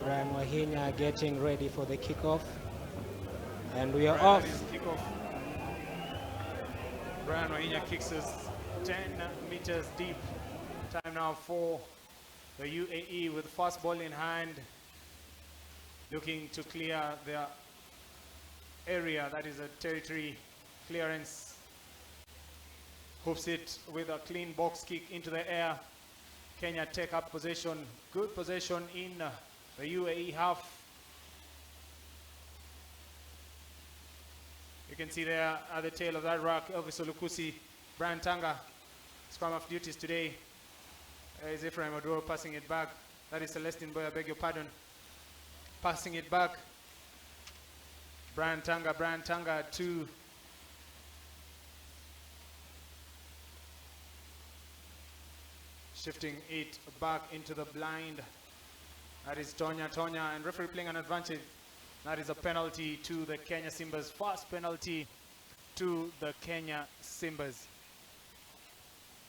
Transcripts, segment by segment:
Brian Wahinya getting ready for the kickoff, and we are off. Kickoff. Brian Wahinya kicks us 10 meters deep. Time now for the UAE with fast ball in hand, looking to clear their area, that is a territory clearance. Hoops it with a clean box kick into the air. Kenya take up possession, good possession in the UAE half. You can see there at the tail of that rock, Elvis Olukusi, Brian Tanga, scrum of duties today. Is Ephraim Oduro passing it back. That is Celestine Boy, I beg your pardon. Passing it back. Brian Tanga to shifting it back into the blind. That is Tonya, and referee playing an advantage. That is a penalty to the Kenya Simbas. First penalty to the Kenya Simbas.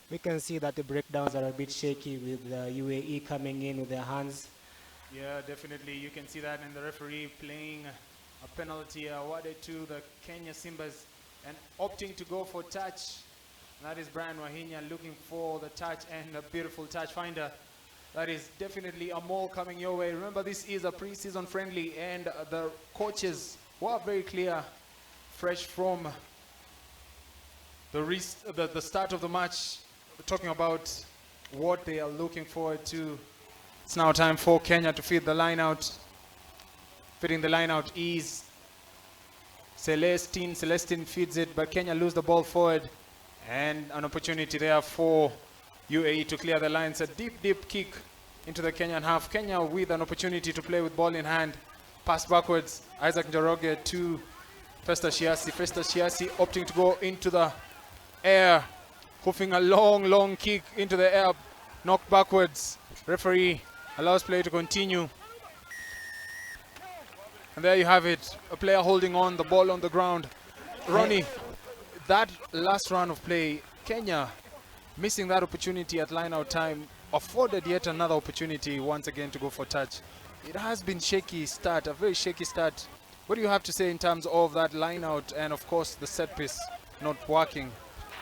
We can see that the breakdowns are a bit shaky with the UAE coming in with their hands. Yeah, definitely. You can see that in the referee playing a penalty awarded to the Kenya Simbas and opting to go for touch. That is Brian Wahinya looking for the touch and a beautiful touch finder. That is definitely a maul coming your way. Remember, this is a pre-season friendly and the coaches were very clear, fresh from the start of the match, talking about what they are looking forward to. It's now time for Kenya to feed the line out. Feeding the line out is Celestine. Celestine feeds it, but Kenya lose the ball forward. And an opportunity there for UAE to clear the lines. A deep kick into the Kenyan half. Kenya with an opportunity to play with ball in hand. Pass backwards. Isaac Njoroge to Festa Shiasi. Festa Shiasi opting to go into the air. Hoofing a long kick into the air. Knocked backwards. Referee allows play to continue. And there you have it. A player holding on, the ball on the ground. Ronnie, that last round of play, Kenya missing that opportunity at line-out time, afforded yet another opportunity once again to go for touch. It has been shaky start, a very shaky start. What do you have to say in terms of that line-out and, of course, the set piece not working?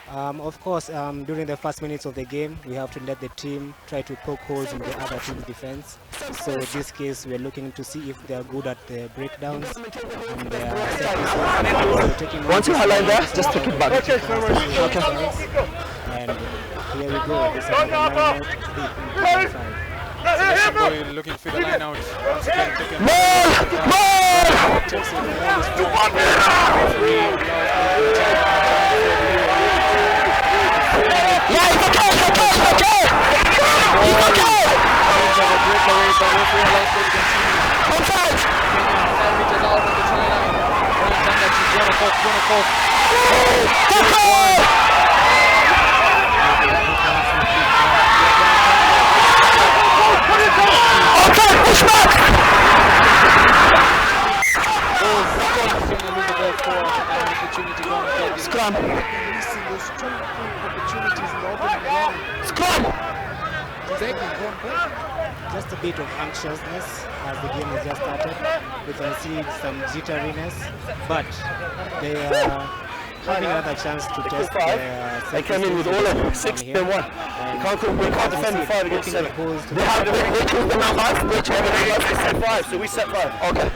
Of course, during the first minutes of the game, we have to let the team try to poke holes in the other team's defense. So in this case, we're looking to see if they're good at the breakdowns and their set pieces. So once you highlight that, just take it back. Okay. And here we go. This is the line out deep in the Boy looking for the line out. Once again, Scrum. Just a bit of anxiousness as the game has just started. We can see some jitteriness, but they are having another chance to test their they came in with all of 6 and 1. We can't defend 5 against 7. They have the numbers, which everybody else is set 5, so we set 5. Okay.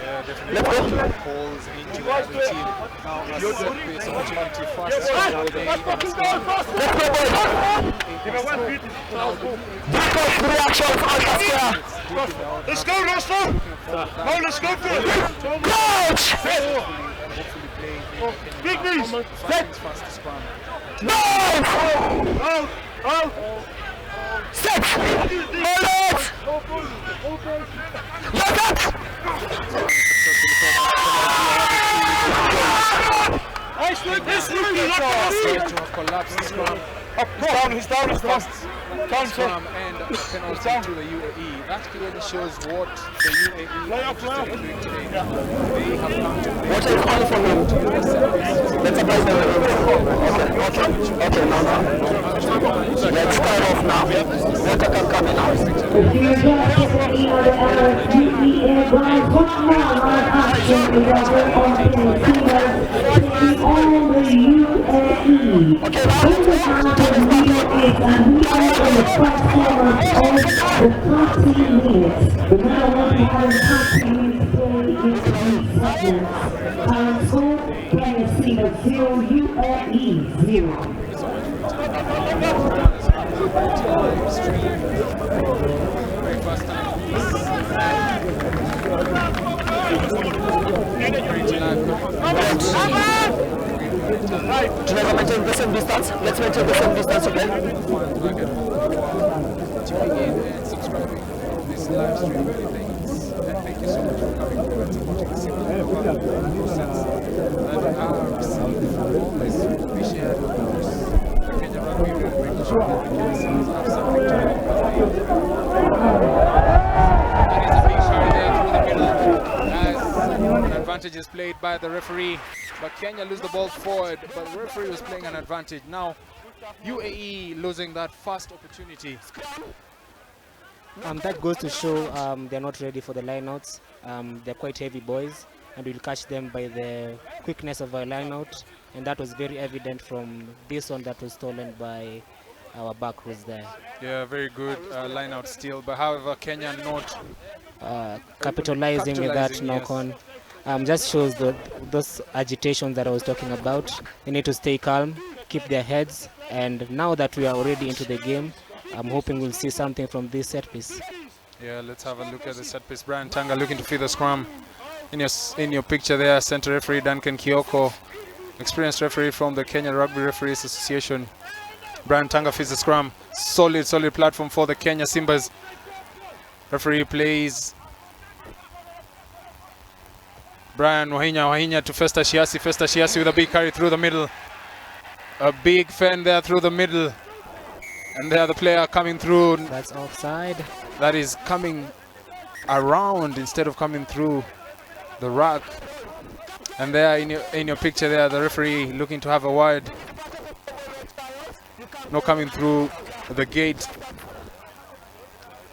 Let's go. Calls into every team. Now a set piece opportunity fast. Let's go, boys. Let's go, Roscoe. No, let's go for it. Coach! Big knees. No! Out! Set! Hold it! Look up! Kenya to collapse the scrum. He's down. Scrum and penalty to the UAE. That clearly shows what the UAE are doing today. They have come to play. What are you calling for him? Let's apply the Okay, no. Let's start off now. Water can come in now. If you're just getting out of RFUEA Grounds, one more live action with our own Kenya Simbas taking on the UAE. In the half of 08 and we are in the first quarter of the 30 minutes. The now will be having 30 minutes play in these segments. Current score, Kenya Simbas 0, UAE 0. Very first time. Should I maintain the same distance? Let's maintain the same distance, okay? Tuning in and subscribing to this live stream. Many thanks. And thank you so much for coming through and supporting the Simbas that are received from all this. We share with others. Kenya Rugby really making sure that the Kenya Simbas have something to do. That is a big shot there through the middle as an advantage is played by the referee. But Kenya lose the ball forward, but the referee was playing an advantage. Now, UAE losing that first opportunity. That goes to show they're not ready for the lineouts. They're quite heavy boys, and we'll catch them by the quickness of our lineout. And that was very evident from this one that was stolen by our back who's there. Yeah, very good lineout still. But however, Kenya not capitalizing with that Capitalizing, knock yes. on. Just shows those agitations that I was talking about. They need to stay calm, keep their heads, and now that we are already into the game, I'm hoping we'll see something from this set piece. Yeah, let's have a look at the set piece. Brian Tanga looking to feed the scrum. In your picture there, center referee Duncan Kioko, experienced referee from the Kenya Rugby Referees Association. Brian Tanga feeds the scrum. Solid platform for the Kenya Simbas. Referee plays Brian Wahinya to Festa Shiasi with a big carry through the middle. A big fend there through the middle. And there the player coming through. That's offside. That is coming around instead of coming through the rack. And there in your picture there, the referee looking to have a wide. No coming through the gate.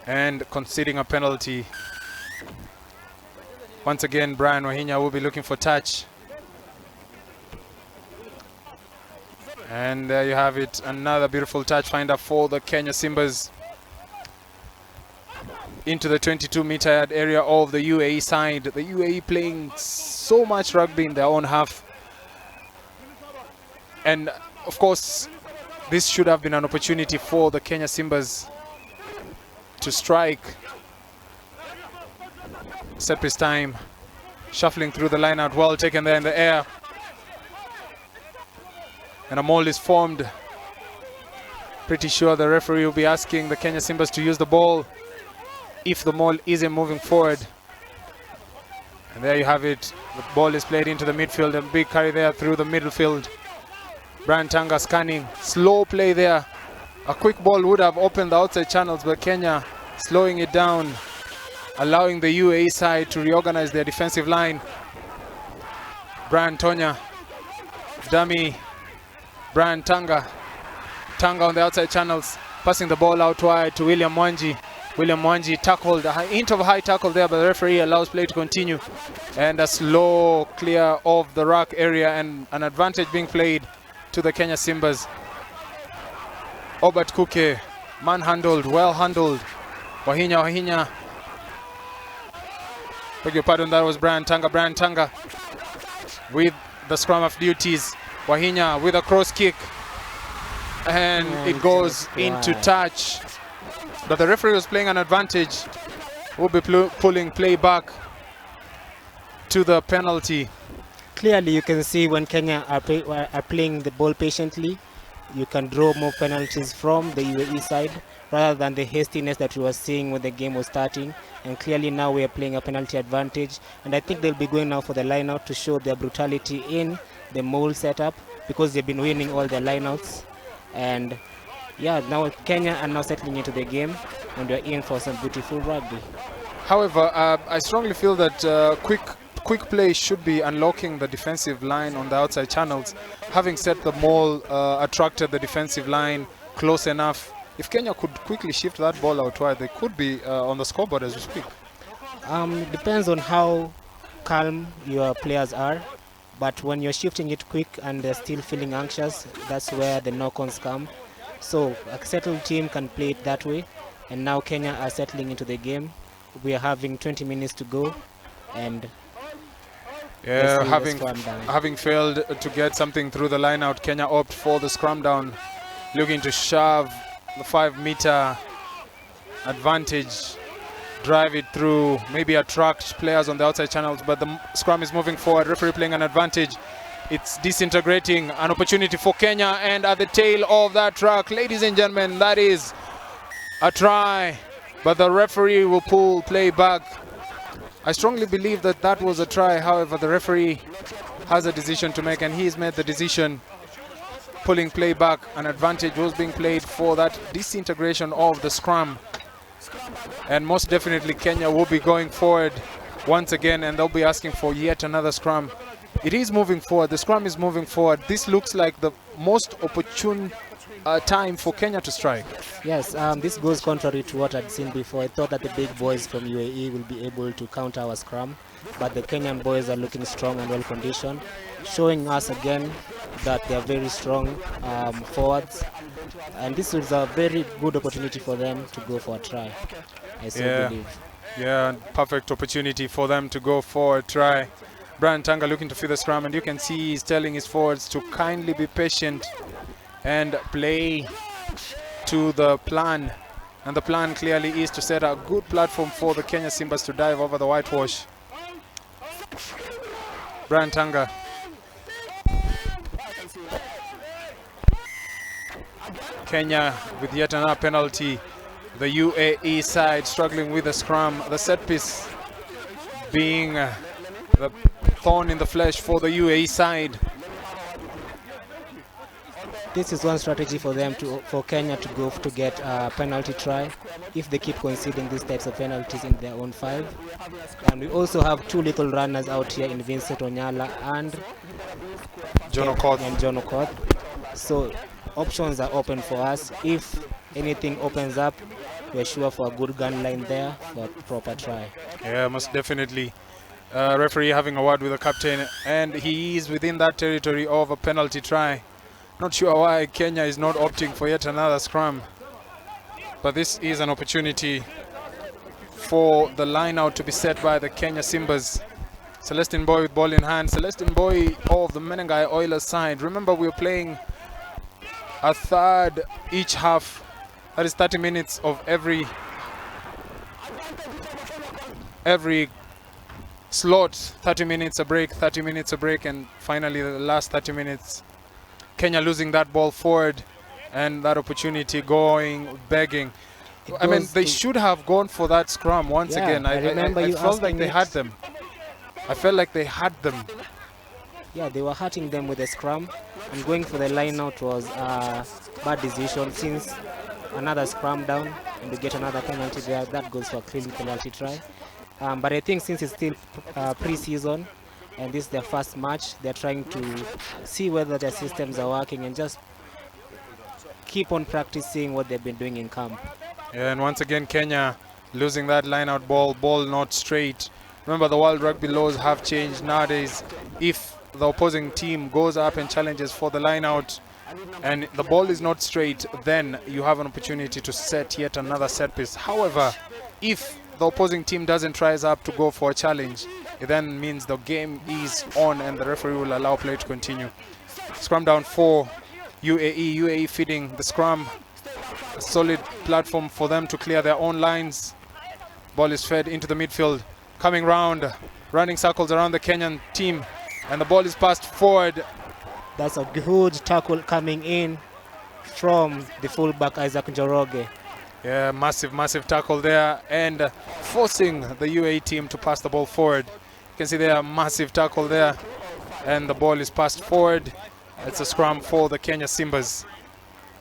And conceding a penalty. Once again, Brian Wahinya will be looking for touch. And there you have it, another beautiful touch finder for the Kenya Simbas. Into the 22-meter yard area of the UAE side. The UAE playing so much rugby in their own half. And of course, this should have been an opportunity for the Kenya Simbas to strike. Set piece time. Shuffling through the line out, well taken there in the air. And a maul is formed. Pretty sure the referee will be asking the Kenya Simbas to use the ball if the maul isn't moving forward. And there you have it. The ball is played into the midfield. A big carry there through the middle field. Brian Tanga scanning. Slow play there. A quick ball would have opened the outside channels, but Kenya slowing it down, allowing the UAE side to reorganize their defensive line. Brian Tonya. Dummy. Brian Tanga on the outside channels, passing the ball out wide to William Mwanji. William Mwanji tackled, a hint of a high tackle there, but the referee allows play to continue. And a slow clear of the rack area and an advantage being played to the Kenya Simbas. Obert Kuke, manhandled, well handled. Wahinya. Beg your pardon, that was Brian Tanga with the scrum of duties. Wahinya with a cross kick, and it goes into touch. But the referee was playing an advantage. Will be pulling play back to the penalty. Clearly, you can see when Kenya are playing the ball patiently, you can draw more penalties from the UAE side rather than the hastiness that we were seeing when the game was starting. And clearly now we are playing a penalty advantage, and I think they'll be going now for the line out to show their brutality in the mole setup because they've been winning all their lineouts. And yeah, now Kenya are now settling into the game, and we're in for some beautiful rugby. However, I strongly feel that quick play should be unlocking the defensive line on the outside channels. Having set the mole, attracted the defensive line close enough. If Kenya could quickly shift that ball out wide, they could be on the scoreboard as we speak. It depends on how calm your players are, but when you're shifting it quick and they're still feeling anxious, that's where the knock-ons come. So a settled team can play it that way, and now Kenya are settling into the game. We are having 20 minutes to go, and yeah, having failed to get something through the line out, Kenya opt for the scrum down, looking to shove the 5-meter advantage, drive it through, maybe attract players on the outside channels, but the scrum is moving forward. Referee playing an advantage. It's disintegrating, an opportunity for Kenya, and at the tail of that track, ladies and gentlemen, that is a try, but the referee will pull play back. I strongly believe that that was a try. However, the referee has a decision to make, and he's made the decision, pulling play back. An advantage was being played for that disintegration of the scrum, and most definitely Kenya will be going forward once again, and they'll be asking for yet another scrum. It is moving forward. The scrum is moving forward. This looks like the most opportune time for Kenya to strike. Yes, this goes contrary to what I'd seen before. I thought that the big boys from UAE will be able to counter our scrum, but the Kenyan boys are looking strong and well conditioned, showing us again that they are very strong forwards, and this is a very good opportunity for them to go for a try. I so believe. Yeah, perfect opportunity for them to go for a try. Brian Tanga looking to fill the scrum, and you can see he's telling his forwards to kindly be patient and play to the plan. And the plan clearly is to set a good platform for the Kenya Simbas to dive over the whitewash. Brian Tanga. Kenya with yet another penalty. The UAE side struggling with the scrum. The set piece being the thorn in the flesh for the UAE side. This is one strategy for them for Kenya to go to get a penalty try if they keep conceding these types of penalties in their own 5. And we also have 2 little runners out here in Vincent Onyala and John Okoth. So options are open for us. If anything opens up, we're sure for a good gun line there for a proper try. Yeah, most definitely. Referee having a word with the captain, and he is within that territory of a penalty try. Not sure why Kenya is not opting for yet another scrum, but this is an opportunity for the line out to be set by the Kenya Simbas. Celestine Boy with ball in hand. Celestine Boy of the Menengai Oilers side. Remember, we're playing a third each half. That is 30 minutes of every slot. 30 minutes a break, 30 minutes a break, and finally the last 30 minutes. Kenya losing that ball forward, and that opportunity going begging. I mean, they should have gone for that scrum once again. I felt like they had them. I felt like they had them. Yeah, they were hurting them with the scrum, and going for the line out was a bad decision, since another scrum down and we get another penalty there. That goes for a clean penalty try. But I think since it's still pre-season and this is their first match, they're trying to see whether their systems are working and just keep on practicing what they've been doing in camp. Yeah, and once again Kenya losing that line out ball not straight. Remember, the World Rugby laws have changed nowadays. If the opposing team goes up and challenges for the line out and the ball is not straight, then you have an opportunity to set yet another set piece. However, if the opposing team doesn't rise up to go for a challenge, it then means the game is on and the referee will allow play to continue. Scrum down for UAE. UAE feeding the scrum a solid platform for them to clear their own lines. Ball is fed into the midfield, coming round, running circles around the Kenyan team, and the ball is passed forward. That's a huge tackle coming in from the fullback Isaac Njoroge. Yeah, massive tackle there, and forcing the UAE team to pass the ball forward. You can see there a massive tackle there, and the ball is passed forward. It's a scrum for the Kenya Simbas.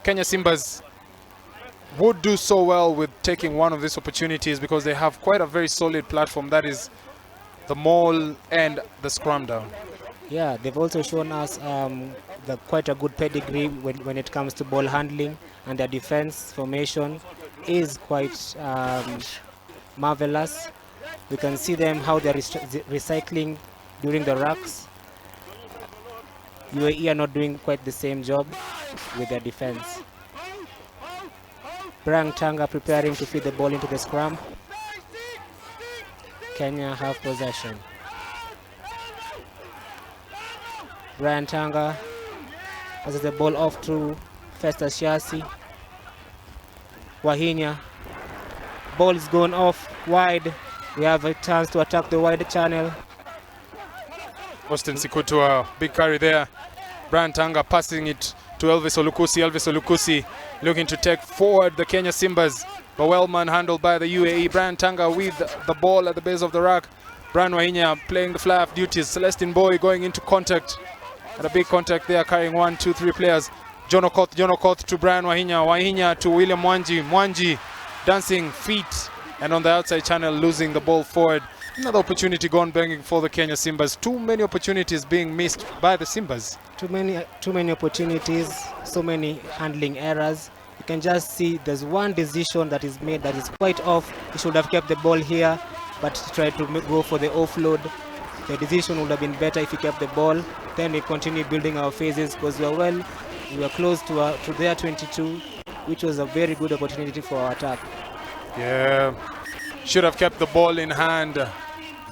Kenya Simbas would do so well with taking one of these opportunities because they have quite a very solid platform, that is the maul and the scrum down. Yeah, they've also shown us quite a good pedigree when it comes to ball handling, and their defense formation is quite marvelous. We can see them how they're recycling during the rucks. UAE are not doing quite the same job with their defense. Brian Tanga preparing to feed the ball into the scrum. Kenya have possession. Brian Tanga passes the ball off to Festus Shasi. Wahinya. Ball is going off wide. We have a chance to attack the wide channel. Austin Sikutua, big carry there. Brian Tanga passing it to Elvis Olukusi. Elvis Olukusi looking to take forward the Kenya Simbas, but well manhandled by the UAE. Brian Tanga with the ball at the base of the rack. Brian Wahinya playing the fly-off duties. Celestine Boy going into contact. And a big contact there, carrying 1, 2, 3 players. John Okoth to Brian Wahinya. Wahinya to William Mwanji. Mwanji dancing feet, and on the outside channel losing the ball forward. Another opportunity gone banging for the Kenya Simbas. Too many opportunities being missed by the Simbas. Too many opportunities, so many handling errors. You can just see there's one decision that is made that is quite off. He should have kept the ball here, but he tried to go for the offload. The decision would have been better if he kept the ball. Then we continue building our phases because we were close to their 22, which was a very good opportunity for our attack. Yeah, should have kept the ball in hand,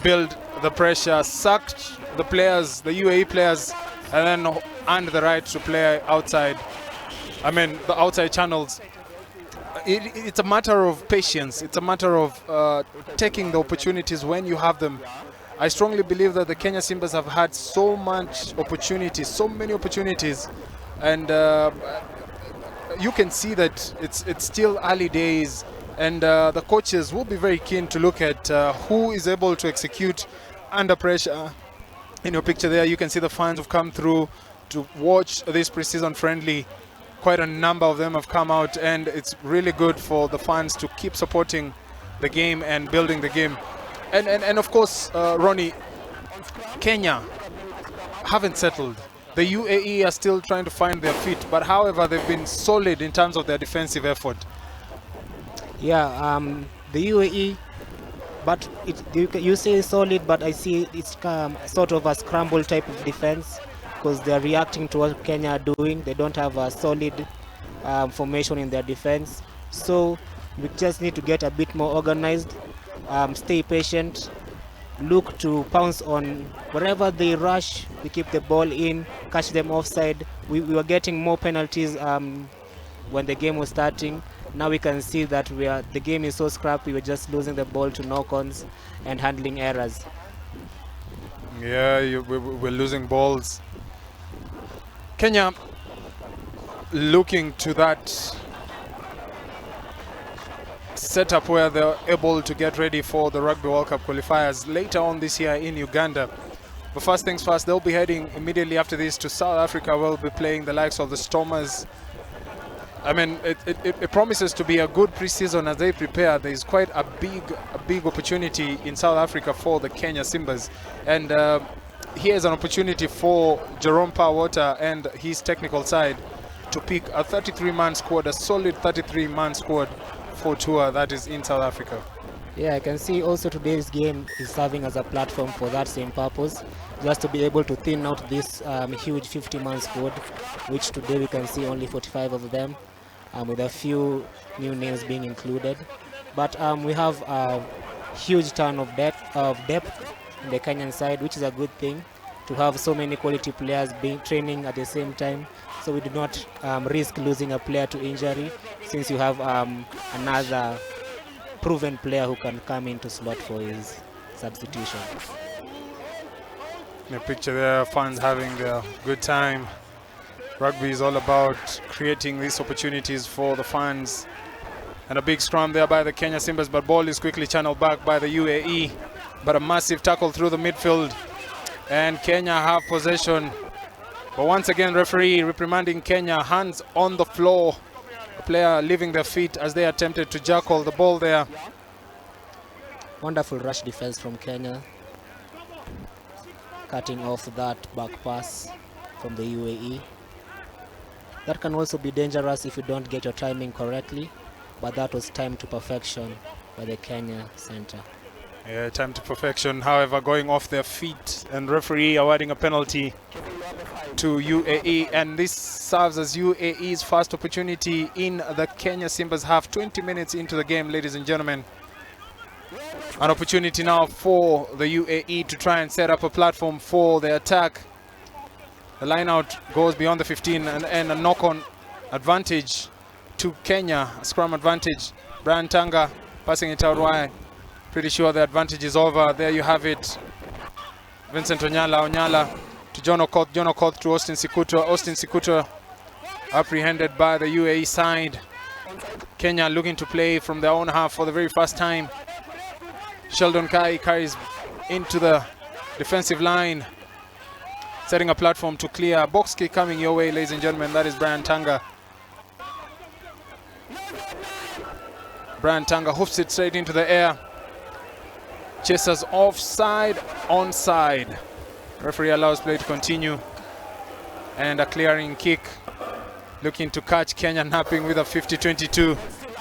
build the pressure, sucked the players, the UAE players, and then earned the right to play outside. I mean, the outside channels. It's a matter of patience. It's a matter of taking the opportunities when you have them. I strongly believe that the Kenya Simbas have had so many opportunities, and you can see that it's still early days, and the coaches will be very keen to look at who is able to execute under pressure. In your picture there, you can see the fans who've come through to watch this pre-season friendly. Quite a number of them have come out, and it's really good for the fans to keep supporting the game and building the game. And of course, Ronnie, Kenya haven't settled. The UAE are still trying to find their feet, but however, they've been solid in terms of their defensive effort. Yeah, the UAE, but you say solid, but I see it's sort of a scramble type of defense because they're reacting to what Kenya are doing. They don't have a solid formation in their defense. So we just need to get a bit more organized, stay patient, look to pounce on wherever they rush. We keep the ball in, catch them offside. We were getting more penalties when the game was starting. Now we can see that the game is so scrappy. We're just losing the ball to knock-ons and handling errors. Yeah, we're losing balls. Kenya looking to that setup where they're able to get ready for the Rugby World Cup Qualifiers later on this year in Uganda. But first things first, they'll be heading immediately after this to South Africa. We'll be playing the likes of the Stormers. I mean, it promises to be a good pre-season as they prepare. There's quite a big opportunity in South Africa for the Kenya Simbas. And here's an opportunity for Jerome Powerwater and his technical side to pick a 33-man squad, a solid 33-man squad for tour that is in South Africa. Yeah, I can see also today's game is serving as a platform for that same purpose, just to be able to thin out this huge 50-man squad, which today we can see only 45 of them, with a few new names being included. But we have a huge ton of depth in the Kenyan side, which is a good thing, to have so many quality players being training at the same time. So we do not risk losing a player to injury, since you have another proven player who can come in to slot for his substitution. In the picture there, fans having a good time. Rugby is all about creating these opportunities for the fans. And a big scrum there by the Kenya Simbas, but ball is quickly channeled back by the UAE. But a massive tackle through the midfield. and Kenya have possession. But once again, referee reprimanding Kenya, hands on the floor. A player leaving their feet as they attempted to jackal the ball there. Wonderful rush defense from Kenya, cutting off that back pass from the UAE. That can also be dangerous if you don't get your timing correctly, but that was timed to perfection by the Kenya center. Yeah, time to perfection, however, going off their feet, and referee awarding a penalty to UAE, and this serves as UAE's first opportunity in the Kenya Simbas half. 20 minutes into the game, ladies and gentlemen. An opportunity now for the UAE to try and set up a platform for the attack. The line out goes beyond the 15 and a knock-on advantage to Kenya, a scrum advantage. Brian Tanga passing it out wide. Pretty sure the advantage is over. There you have it. Vincent Onyala to John Okoth to Austin Sikuto apprehended by the UAE side. Kenya looking to play from their own half for the very first time. Sheldon Kai carries into the defensive line, setting a platform to clear. Box kick coming your way, ladies and gentlemen. That is Brian Tanga. Brian Tanga hoofs it straight into the air. Chasers offside, onside. Referee allows play to continue. And a clearing kick. Looking to catch Kenya napping with a 50-22.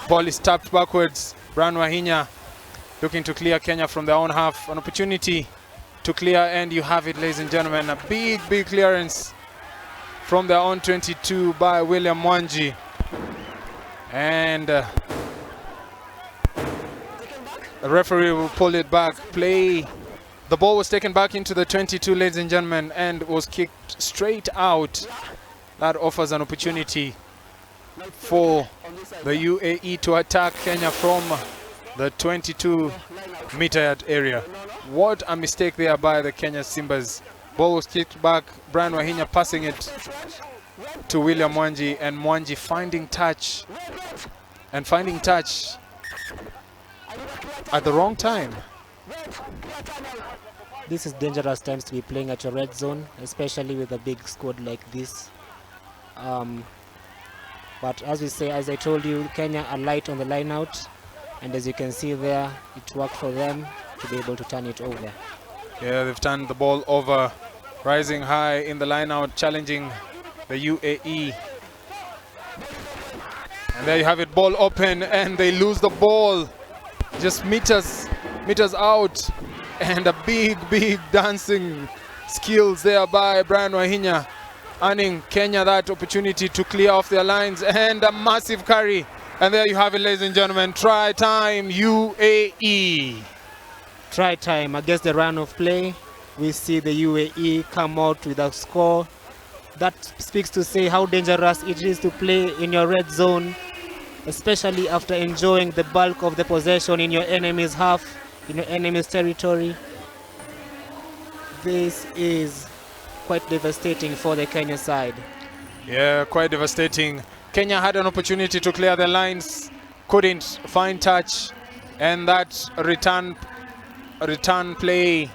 Ball is tapped backwards. Brian Wahinya looking to clear Kenya from their own half. An opportunity to clear, and you have it, ladies and gentlemen. A big clearance from their own 22 by William Mwanji. And the referee will pull it back. Play. The ball was taken back into the 22, ladies and gentlemen, and was kicked straight out. That offers an opportunity for the UAE to attack Kenya from the 22-meter area. What a mistake there by the Kenya Simbas. Ball was kicked back. Brian Wahinya passing it to William Mwanji, and Mwanji finding touch at the wrong time. This is dangerous times to be playing at your red zone, especially with a big squad like this. But as I told you, Kenya are light on the line out, and as you can see there, it worked for them to be able to turn it over. Yeah, they've turned the ball over, rising high in the line out, challenging the UAE. And there you have it, ball open, and they lose the ball just meters out. And a big dancing skills there by Brian Wahinya, earning Kenya that opportunity to clear off their lines, and a massive carry. And there you have it, ladies and gentlemen. Try time, UAE. Try time against the run of play. We see the UAE come out with a score. That speaks to say how dangerous it is to play in your red zone, especially after enjoying the bulk of the possession in your enemy's half, in your enemy's territory. This is quite devastating for the Kenya side. Yeah, quite devastating. Kenya had an opportunity to clear the lines, couldn't find touch, and that return play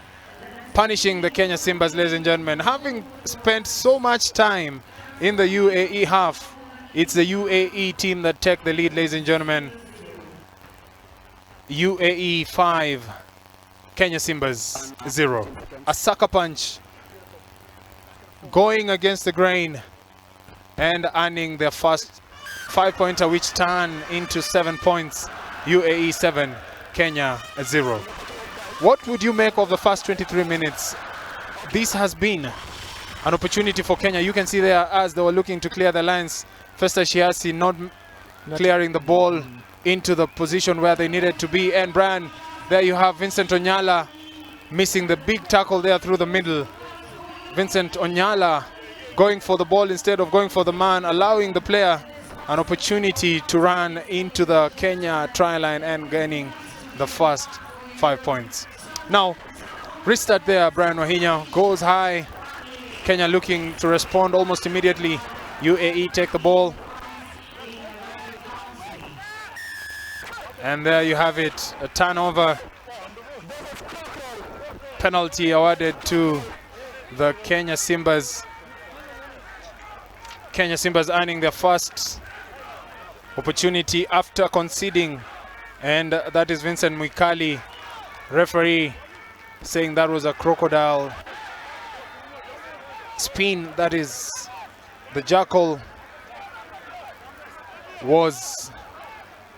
punishing the Kenya Simbas, ladies and gentlemen. Having spent so much time in the UAE half, it's the UAE team that take the lead, ladies and gentlemen. UAE 5, Kenya Simbas 0. A sucker punch going against the grain and earning their first 5-pointer, which turn into 7 points. UAE 7, Kenya 0. What would you make of the first 23 minutes? This has been an opportunity for Kenya. You can see there as they were looking to clear the lines, Festa Shiasi not clearing the ball into the position where they needed to be. And Brian, there you have Vincent Onyala missing the big tackle there through the middle. Vincent Onyala going for the ball instead of going for the man, allowing the player an opportunity to run into the Kenya try line and gaining the first 5 points. Now, restart there. Brian Wahinya goes high. Kenya looking to respond almost immediately. UAE take the ball. And there you have it, a turnover. Penalty awarded to the Kenya Simbas. Kenya Simbas earning their first opportunity after conceding, and that is Vincent Mwikali, referee, saying that was a crocodile spin. That is, the jackal was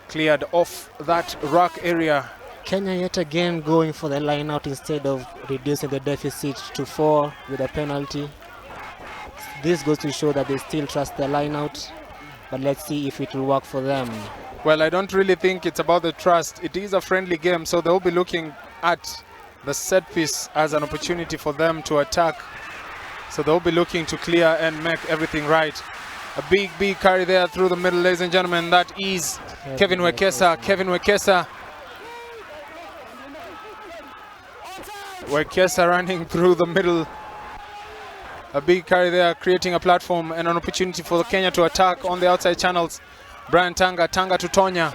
cleared off that ruck area. Kenya yet again going for the line out instead of reducing the deficit to 4 with a penalty. This goes to show that they still trust the line out, but let's see if it will work for them. Well, I don't really think it's about the trust. It is a friendly game, so they'll be looking at the set piece as an opportunity for them to attack. So they'll be looking to clear and make everything right. A big carry there through the middle, ladies and gentlemen. That is Kevin Wekesa. Kevin Wekesa. Wekesa running through the middle. A big carry there, creating a platform and an opportunity for Kenya to attack on the outside channels. Brian Tanga to Tonya.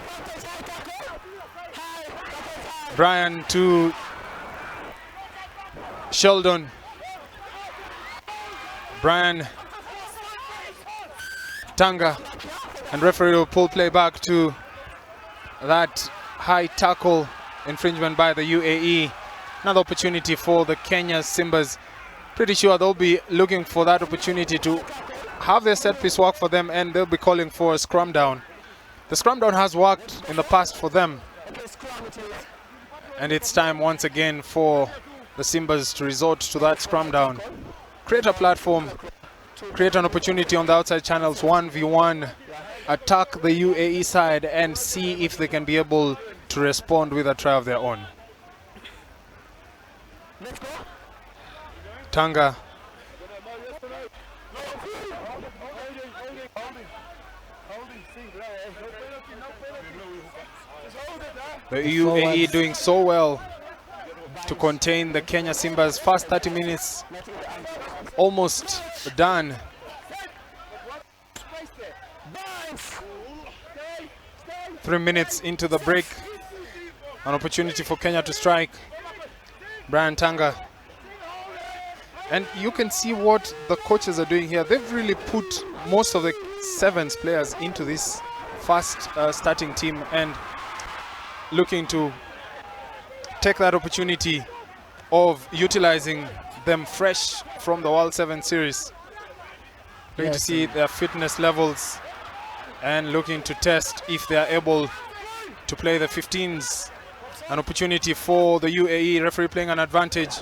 Brian to Sheldon. Brian Tanga, and referee will pull play back to that high tackle infringement by the UAE. Another opportunity for the Kenya Simbas. Pretty sure they'll be looking for that opportunity to have their set piece work for them, and they'll be calling for a scrum down. The scrum down has worked in the past for them, and it's time once again for the Simbas to resort to that scrum down. Create a platform, create an opportunity on the outside channels, 1v1, attack the UAE side and see if they can be able to respond with a try of their own. Tanga. The UAE doing so well to contain the Kenya Simbas. First 30 minutes almost done. Three minutes into the break. An opportunity for Kenya to strike. Brian Tanga. And you can see what the coaches are doing here. They've really put most of the sevens players into this first starting team and looking to take that opportunity of utilizing them fresh from the World 7 series. Going to see their fitness levels and looking to test if they are able to play the 15s. An opportunity for the UAE, referee playing an advantage.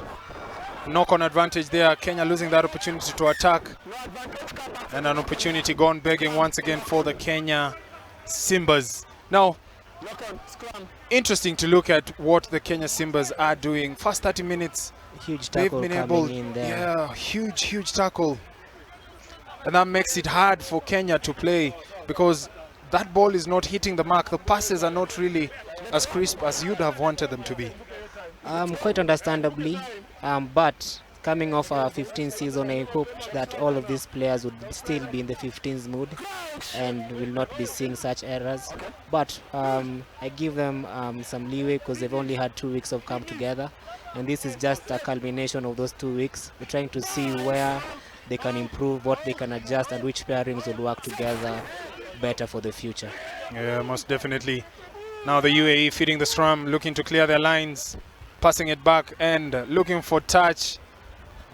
Knock-on advantage there. Kenya losing that opportunity to attack. And an opportunity gone begging once again for the Kenya Simbas. Now, interesting to look at what the Kenya Simbas are doing. First 30 minutes, huge tackle they've been coming able, in there. yeah, huge tackle. And that makes it hard for Kenya to play because that ball is not hitting the mark. The passes are not really as crisp as you'd have wanted them to be. Quite understandably, but coming off our 15th season, I hoped that all of these players would still be in the 15s mood and will not be seeing such errors. But I give them some leeway because they've only had 2 weeks of camp together, and this is just a culmination of those 2 weeks. We're trying to see where they can improve, what they can adjust, and which pairings will work together better for the future. Yeah, most definitely. Now the UAE feeding the scrum, looking to clear their lines, passing it back and looking for touch.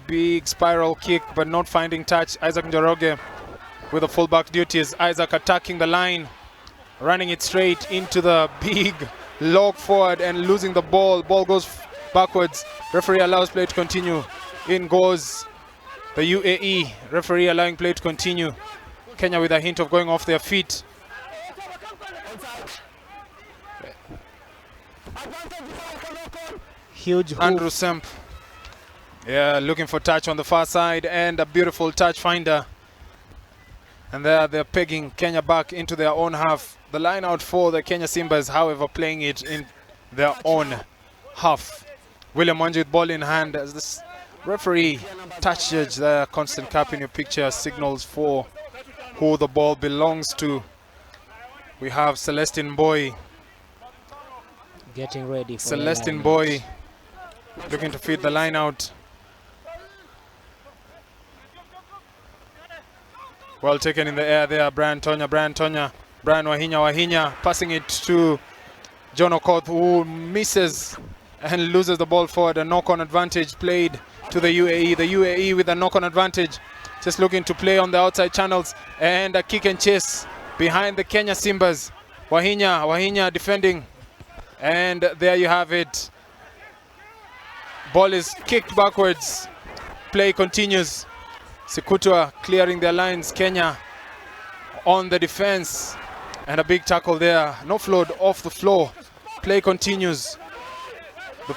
Big spiral kick, but not finding touch. Isaac Njoroge with the fullback duties. Isaac attacking the line, running it straight into the big log forward and losing the ball. Ball goes backwards. Referee allows play to continue. In goes the UAE. Referee allowing play to continue. Kenya with a hint of going off their feet. Huge hoop. Andrew Semp. Yeah, looking for touch on the far side and a beautiful touch finder. And there they're pegging Kenya back into their own half. The line out for the Kenya Simbas, however, playing it in their own half. William Wanji with ball in hand as this referee, touch judge there, constant cap in your picture, signals for who the ball belongs to. We have Celestine Boy. Getting ready for Celestine Boy looking to feed the line out. Well taken in the air there, Brian Wahinya passing it to John Okoth, who misses and loses the ball forward. A knock-on advantage played to the UAE. The UAE with a knock-on advantage, just looking to play on the outside channels, and a kick and chase behind the Kenya Simbas. Wahinya defending, and there you have it. Ball is kicked backwards. Play continues. Sekutua clearing their lines. Kenya on the defense, and a big tackle there. No float off the floor. Play continues. The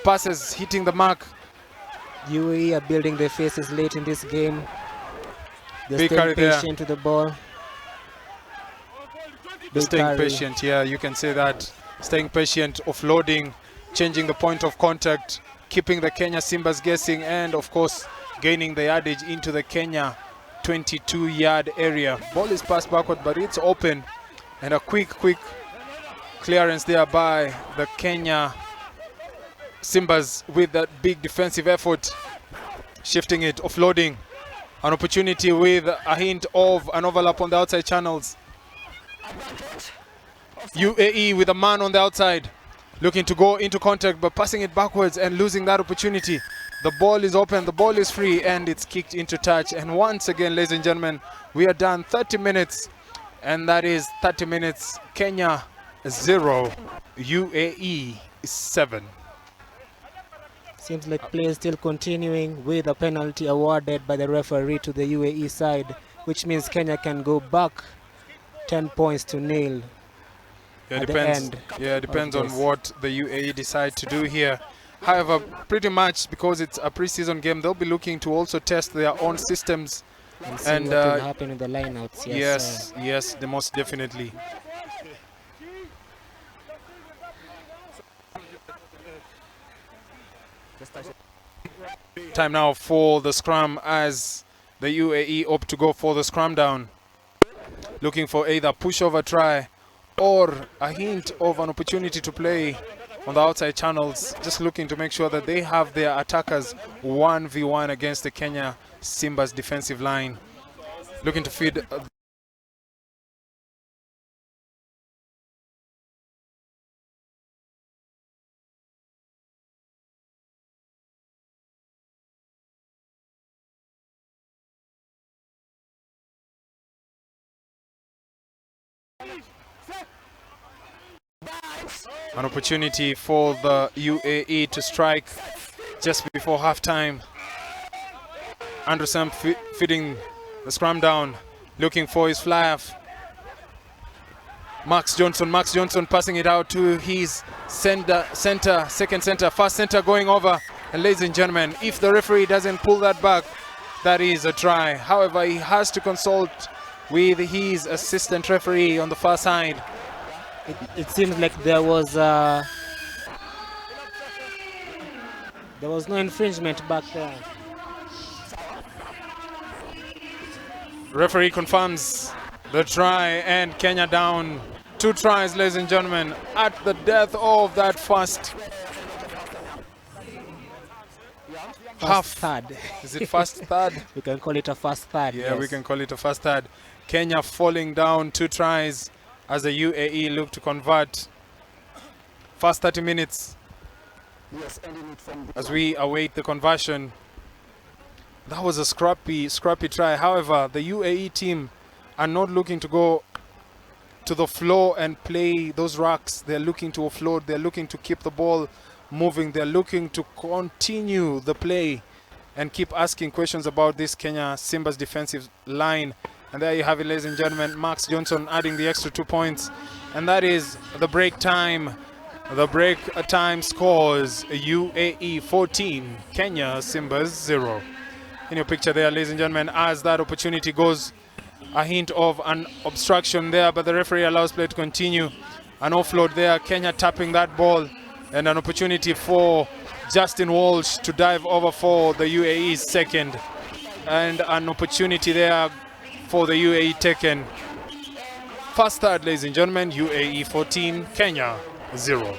passes hitting the mark. UAE are building their faces late in this game. They're Big staying carry patient to the ball. Staying patient, yeah, you can say that. Staying patient, offloading, changing the point of contact, keeping the Kenya Simbas guessing, and of course gaining the yardage into the Kenya 22-yard area. Ball is passed backward, but it's open, and a quick clearance there by the Kenya Simbas with that big defensive effort, shifting it, offloading. An opportunity with a hint of an overlap on the outside channels. UAE with a man on the outside, looking to go into contact, but passing it backwards and losing that opportunity. The ball is open, the ball is free, and it's kicked into touch. And once again, ladies and gentlemen, we are done. 30 minutes, and that is 30 minutes. Kenya 0, UAE 7. Seems like play is still continuing with a penalty awarded by the referee to the UAE side, which means Kenya can go back 10 points to nil. Yeah, depends on what the UAE decide to do here. However, pretty much because it's a preseason game, they'll be looking to also test their own systems and see what will happen in the lineouts. Yes, they most definitely. Time now for the scrum as the UAE opt to go for the scrum down, looking for either pushover try or a hint of an opportunity to play on the outside channels, just looking to make sure that they have their attackers 1v1 against the Kenya Simbas defensive line, looking to feed an opportunity for the UAE to strike just before halftime. Andrew Sam feeding the scrum down, looking for his fly-off. Max Johnson passing it out to his second center, fast center going over. And ladies and gentlemen, if the referee doesn't pull that back, that is a try. However, he has to consult with his assistant referee on the far side. It seems like there was no infringement back there. Referee confirms the try, and Kenya down 2 tries, ladies and gentlemen, at the death of that first half. Third. Is it first third? We can call it a first third. Yeah, yes. we can call it a first third. Kenya falling down 2 tries as the UAE look to convert. First 30 minutes as we await the conversion. That was a scrappy try. However, the UAE team are not looking to go to the floor and play those racks. They're looking to offload. They're looking to keep the ball moving. They're looking to continue the play and keep asking questions about this Kenya Simbas defensive line. And there you have it, ladies and gentlemen. Max Johnson adding the extra 2 points. And that is the break time. The break time scores UAE 14, Kenya Simbas 0. In your picture there, ladies and gentlemen, as that opportunity goes, a hint of an obstruction there, but the referee allows play to continue. An offload there, Kenya tapping that ball, and an opportunity for Justin Walsh to dive over for the UAE's second. And an opportunity there for the UAE taken. First third, ladies and gentlemen, UAE 14, Kenya 0.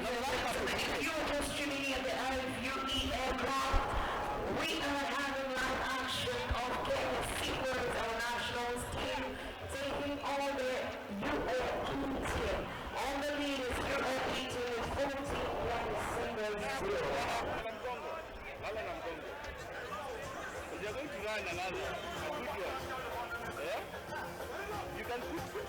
run another. A good one. Yeah? You can put.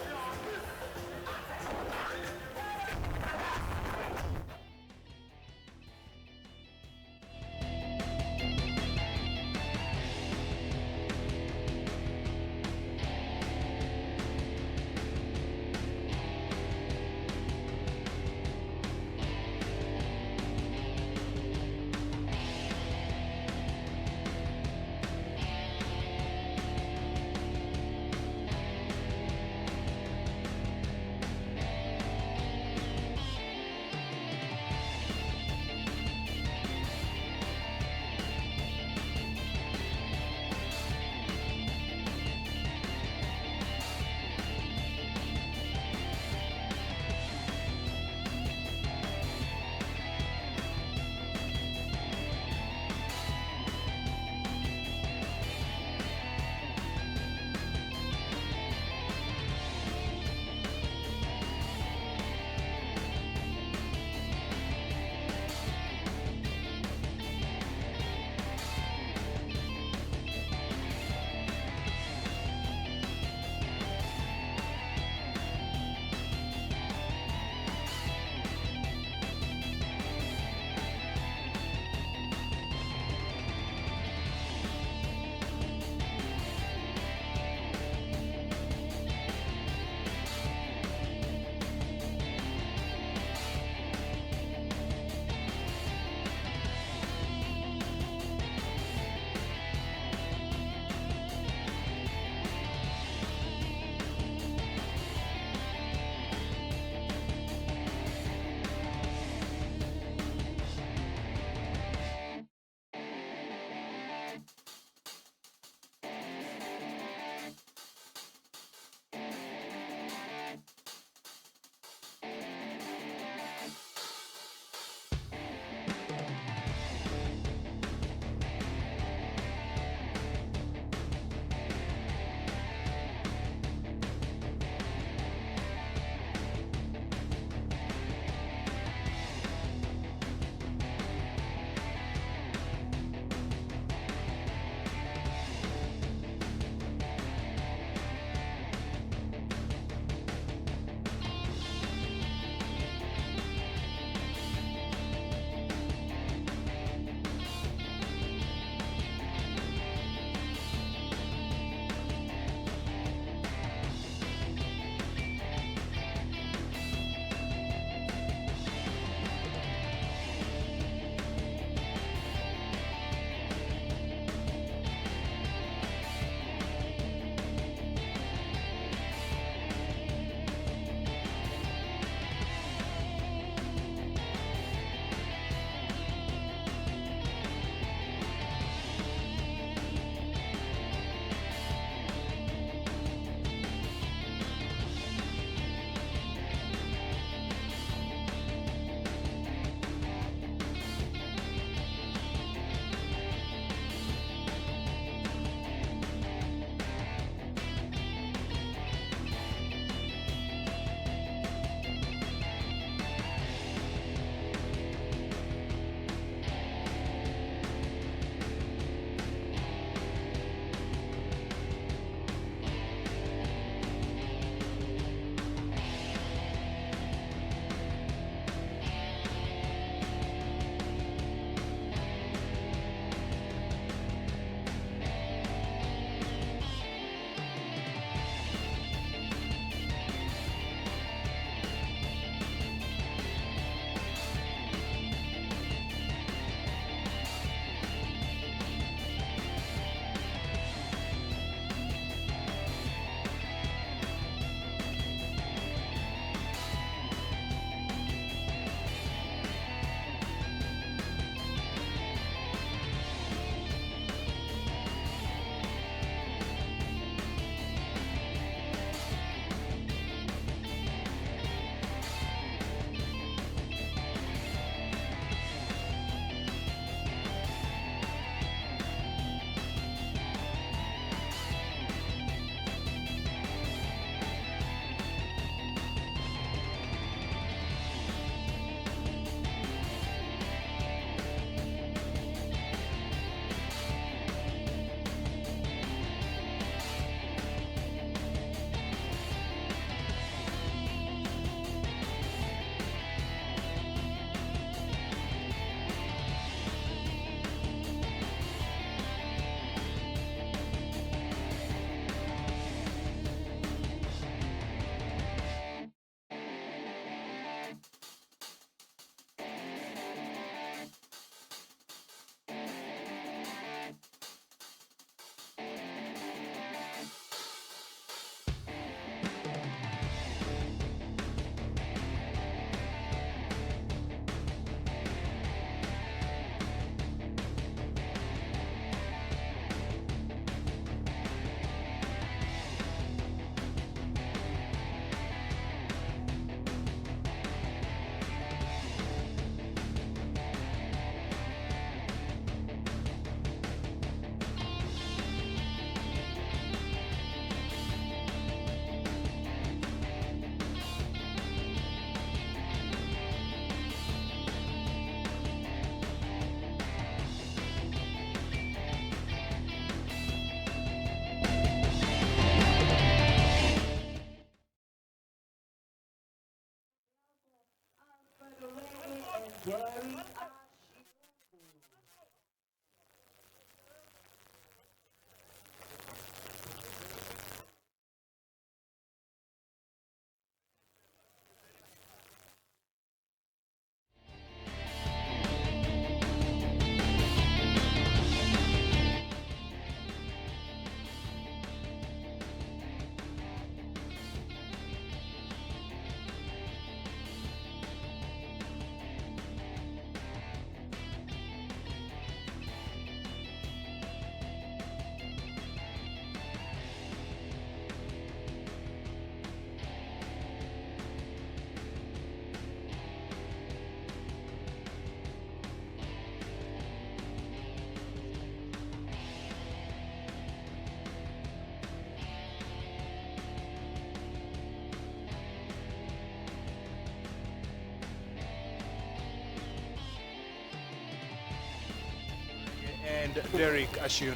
And Derek Ashiundu.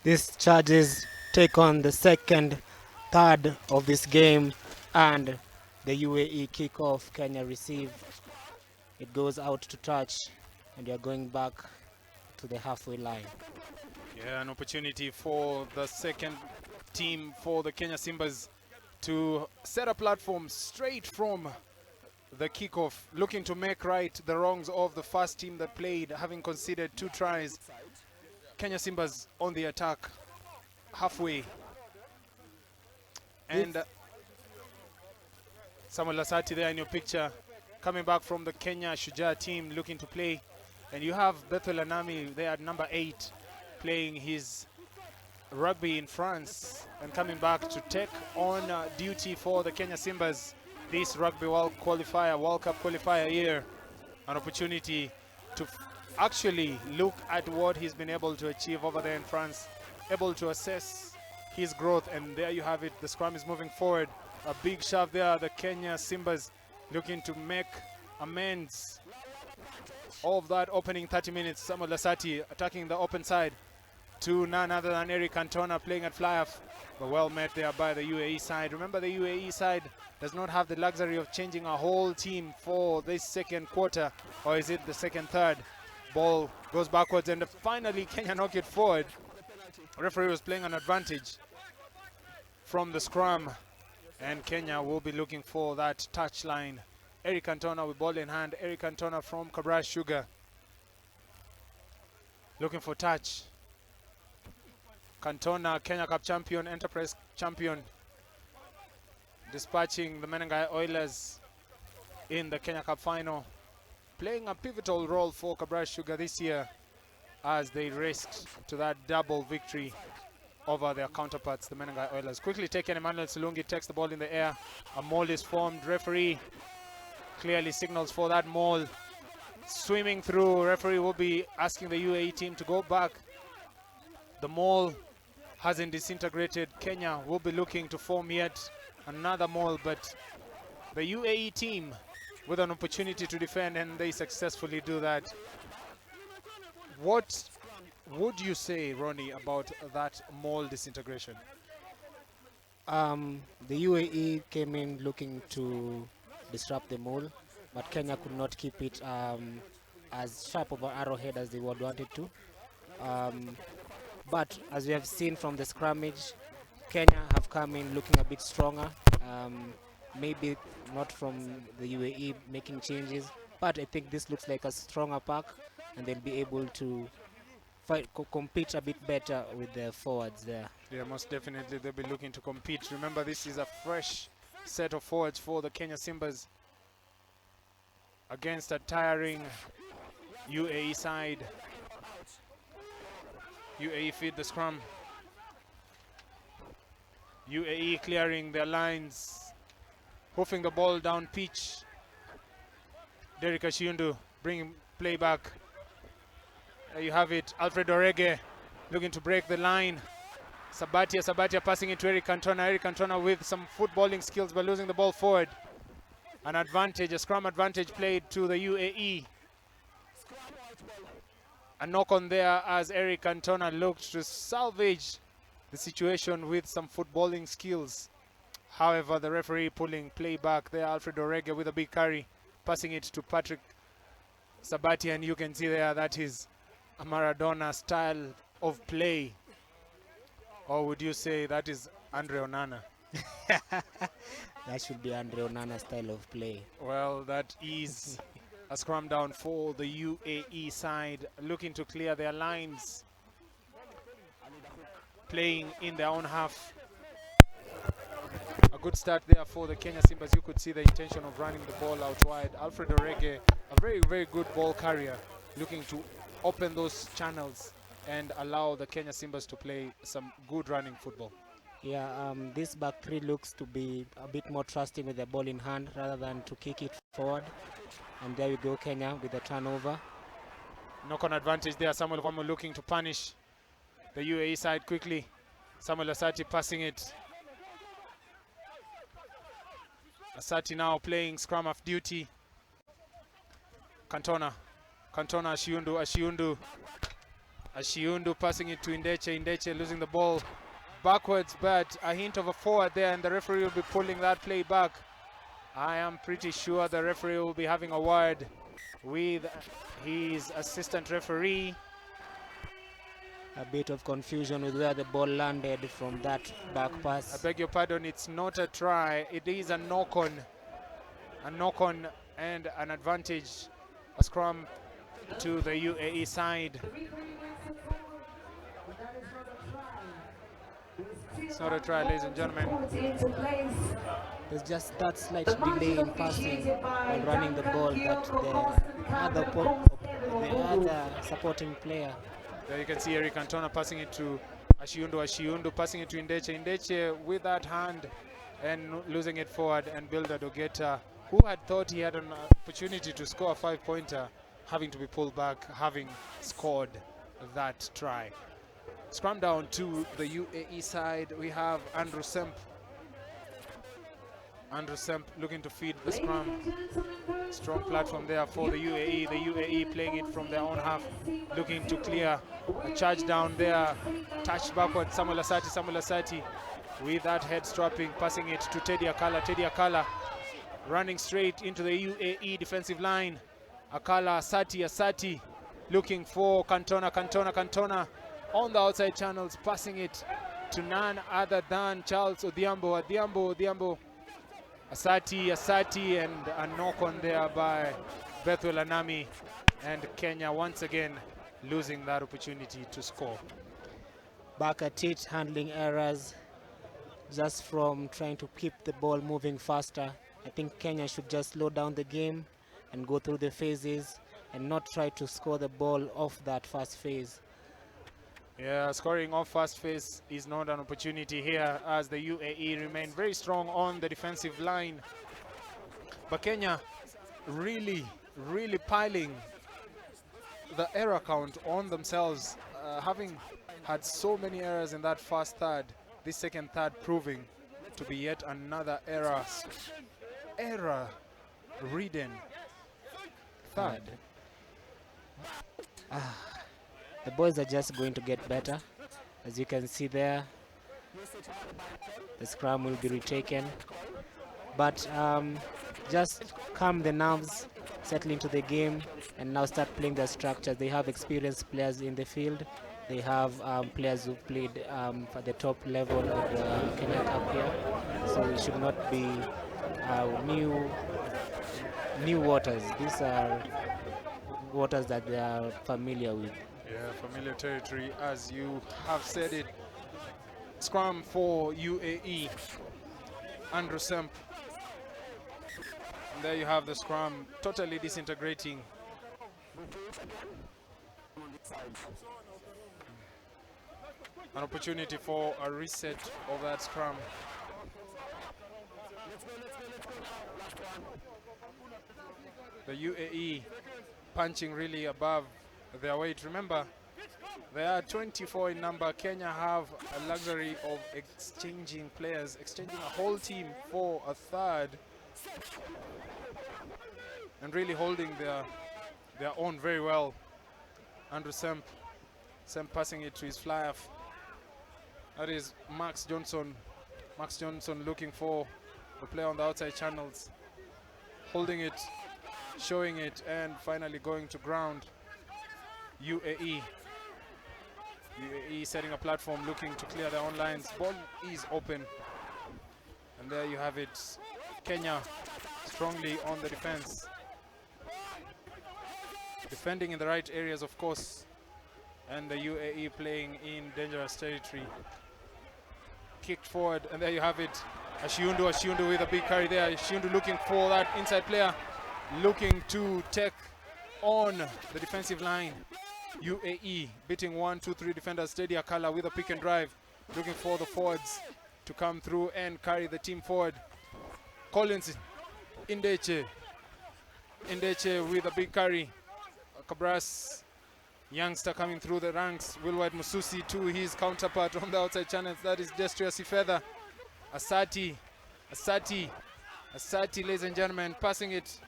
These charges take on the second third of this game, and the UAE kickoff. Kenya receive. It goes out to touch, and we are going back to the halfway line. Yeah, an opportunity for the second team for the Kenya Simbas to set a platform straight from the kickoff, looking to make right the wrongs of the first team that played, having conceded 2 tries. Kenya Simbas on the attack halfway. And Samuel Lasati there in your picture, coming back from the Kenya Shujaa team, looking to play. And you have Bethel Anami there at number 8, playing his rugby in France and coming back to take on duty for the Kenya Simbas this Rugby World Cup Qualifier year. An opportunity to actually look at what he's been able to achieve over there in France, able to assess his growth, and there you have it. The scrum is moving forward. A big shove there. The Kenya Simbas looking to make amends of that opening 30 minutes. Samuel Lasati attacking the open side to none other than Eric Cantona playing at fly-off, but well met there by the UAE side. Remember, the UAE side does not have the luxury of changing a whole team for this second quarter, or is it the second third? Ball goes backwards, and finally Kenya knock it forward. Referee was playing an advantage from the scrum, and Kenya will be looking for that touch line. Eric Cantona with ball in hand. Eric Cantona from Cabral Sugar looking for touch. Cantona, Kenya Cup champion, Enterprise champion, dispatching the Menengai Oilers in the Kenya Cup final, playing a pivotal role for Cabral Sugar this year as they raced to that double victory over their counterparts, the Menengai Oilers. Quickly taken, Emmanuel Silungi takes the ball in the air. A maul is formed. Referee clearly signals for that maul. Swimming through, referee will be asking the UAE team to go back. The maul hasn't disintegrated. Kenya will be looking to form yet another maul, but the UAE team with an opportunity to defend, and they successfully do that. What would you say, Ronnie, about that maul disintegration? The UAE came in looking to disrupt the maul, but Kenya could not keep it as sharp of an arrowhead as they would wanted to. But as we have seen from the scrummage, Kenya have come in looking a bit stronger. Maybe not from the UAE making changes, but I think this looks like a stronger pack, and they'll be able to compete a bit better with the forwards there. Yeah, most definitely they'll be looking to compete. Remember, this is a fresh set of forwards for the Kenya Simbas against a tiring UAE side. UAE feed the scrum. UAE clearing their lines, hoofing the ball down pitch. Derek Ashiundu bringing play back. There you have it. Alfred Orege looking to break the line. Sabatia passing it to Eric Cantona. Eric Cantona with some footballing skills but losing the ball forward. An advantage, a scrum advantage played to the UAE. A knock on there as Eric Cantona looked to salvage the situation with some footballing skills. However, the referee pulling play back there. Alfred Orege with a big carry. passing it to Patrick Sabati, and you can see there that is a Maradona style of play. Or would you say that is Andre Onana? That should be Andre Onana style of play. Well, that is a scrum down for the UAE side, looking to clear their lines, playing in their own half. A good start there for the Kenya Simbas. You could see the intention of running the ball out wide. Alfred Orege, a very, very good ball carrier, looking to open those channels and allow the Kenya Simbas to play some good running football. Yeah, this back three looks to be a bit more trusting with the ball in hand rather than to kick it forward. And there we go, Kenya with the turnover. Knock-on advantage there. Samuel Wamo looking to punish the UAE side quickly. Samuel Asati passing it. Asati now playing scrum of duty. Cantona Ashiundu passing it to Indeche losing the ball backwards, but a hint of a forward there, and the referee will be pulling that play back. I am pretty sure the referee will be having a word with his assistant referee. A bit of confusion with where the ball landed from that back pass. I beg your pardon, it's not a try, it is a knock-on. A knock-on and an advantage, a scrum to the UAE side. It's not a try, ladies and gentlemen. There's just that slight delay in passing while running the ball that the other supporting player. There you can see Eric Cantona passing it to Ashiundu passing it to Indeche with that hand and losing it forward, and Builder Dogeta, who had thought he had an opportunity to score a 5-pointer, having to be pulled back, having scored that try. Scrum down to the UAE side. We have Andrew Semp. Andrew Semp looking to feed the scrum. Strong platform there for the UAE. The UAE playing it from their own half, looking to clear a charge down there. Touch backward, Samuel Asati with that head strapping, passing it to Teddy Akala running straight into the UAE defensive line. Akala, Asati looking for Cantona on the outside channels, passing it to none other than Charles Odhiambo. Asati, and a knock on there by Bethel Anami, and Kenya once again losing that opportunity to score. Back at it, handling errors just from trying to keep the ball moving faster. I think Kenya should just slow down the game and go through the phases and not try to score the ball off that first phase. Yeah, scoring off first phase is not an opportunity here, as the UAE remain very strong on the defensive line. But Kenya really piling the error count on themselves, having had so many errors in that first third. This second third proving to be yet another error-ridden third. The boys are just going to get better. As you can see there, the scrum will be retaken. But just calm the nerves, settle into the game, and now start playing the structures. They have experienced players in the field. They have players who played at the top level of the Kenya Cup here. So it should not be new waters. These are waters that they are familiar with. Yeah, familiar territory, as you have said it. Scrum for UAE, Andrew Semp. And there you have the scrum totally disintegrating. An opportunity for a reset of that scrum. The UAE punching really above their weight. Remember, they are 24 in number. Kenya have a luxury of exchanging players, exchanging a whole team for a third, and really holding their own very well. Andrew Semp passing it to his fly-off. That is Max Johnson. Max Johnson looking for the player on the outside channels, holding it showing it and finally going to ground. UAE setting a platform, looking to clear their own lines. Ball is open. And there you have it. Kenya strongly on the defense. Defending in the right areas, of course. And the UAE playing in dangerous territory. Kicked forward, and there you have it. Ashiundu with a big carry there. Ashiundu looking for that inside player. Looking to take on the defensive line. UAE beating 1, 2, 3 defenders. Teddy Akala with a pick and drive. Looking for the forwards to come through and carry the team forward. Collins, Indeche with a big carry. Cabras, youngster coming through the ranks. Wilward Mususi to his counterpart on the outside channels. That is Destrius Ifeda. Asati, ladies and gentlemen, passing it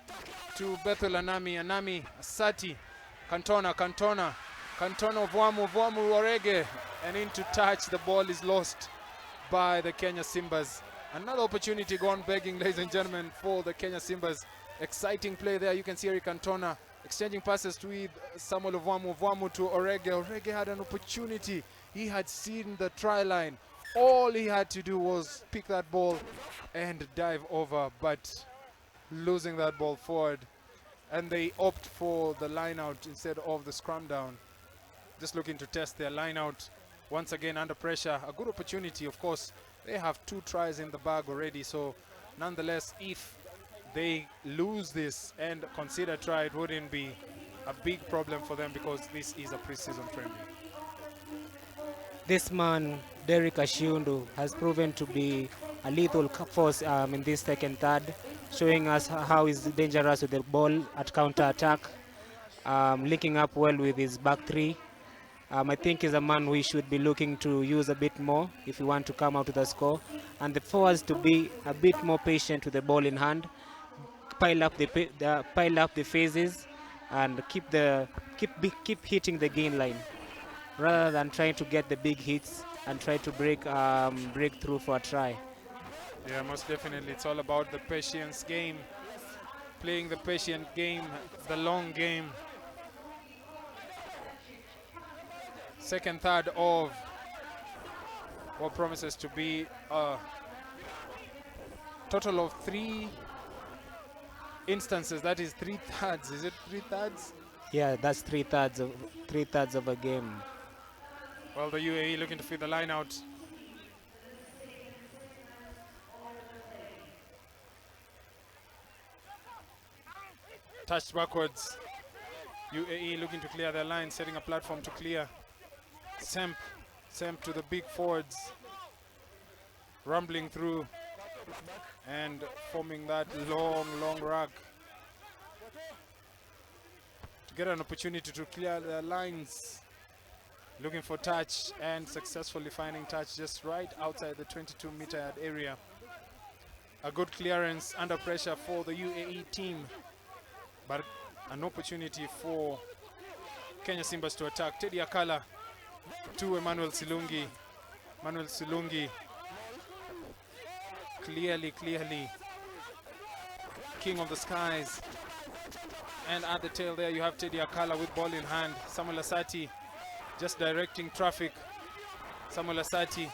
to Bethel Anami, Asati, Cantona, Vuamu, Orege, and into touch. The ball is lost by the Kenya Simbas. Another opportunity gone begging, ladies and gentlemen, for the Kenya Simbas. Exciting play there. You can see Eric Cantona exchanging passes with Samuel Vuamu to Orege. Orege had an opportunity. He had seen the try line. All he had to do was pick that ball and dive over, but losing that ball forward. And they opt for the line out instead of the scrum down. Just looking to test their line out once again under pressure. A good opportunity, of course. They have 2 tries in the bag already, so nonetheless, if they lose this and consider try, it wouldn't be a big problem for them because this is a preseason friendly. This man, Derek Ashiundu, has proven to be a lethal force in this second third, showing us how he's dangerous with the ball at counter-attack, linking up well with his back three. I think he's a man we should be looking to use a bit more if we want to come out with a score. And the forwards to be a bit more patient with the ball in hand, pile up the phases, and keep hitting the gain line, rather than trying to get the big hits and try to break through for a try. Yeah, most definitely. It's all about the patience game, playing the patient game, the long game. Second third of what promises to be a total of 3 instances. That is 3 thirds. Is it 3 thirds? Yeah, that's 3 thirds of a game. Well, the UAE looking to feed the line out. Touched backwards. UAE looking to clear their line, setting a platform to clear. Semp to the big forwards, rumbling through and forming that long rug to get an opportunity to clear their lines. Looking for touch and successfully finding touch just right outside the 22-meter yard area. A good clearance under pressure for the UAE team, but an opportunity for Kenya Simbas to attack. Teddy Akala to Emmanuel Silungi. Emmanuel Silungi clearly king of the skies. And at the tail there you have Teddy Akala with ball in hand. Samuel Asati just directing traffic. Samuel Asati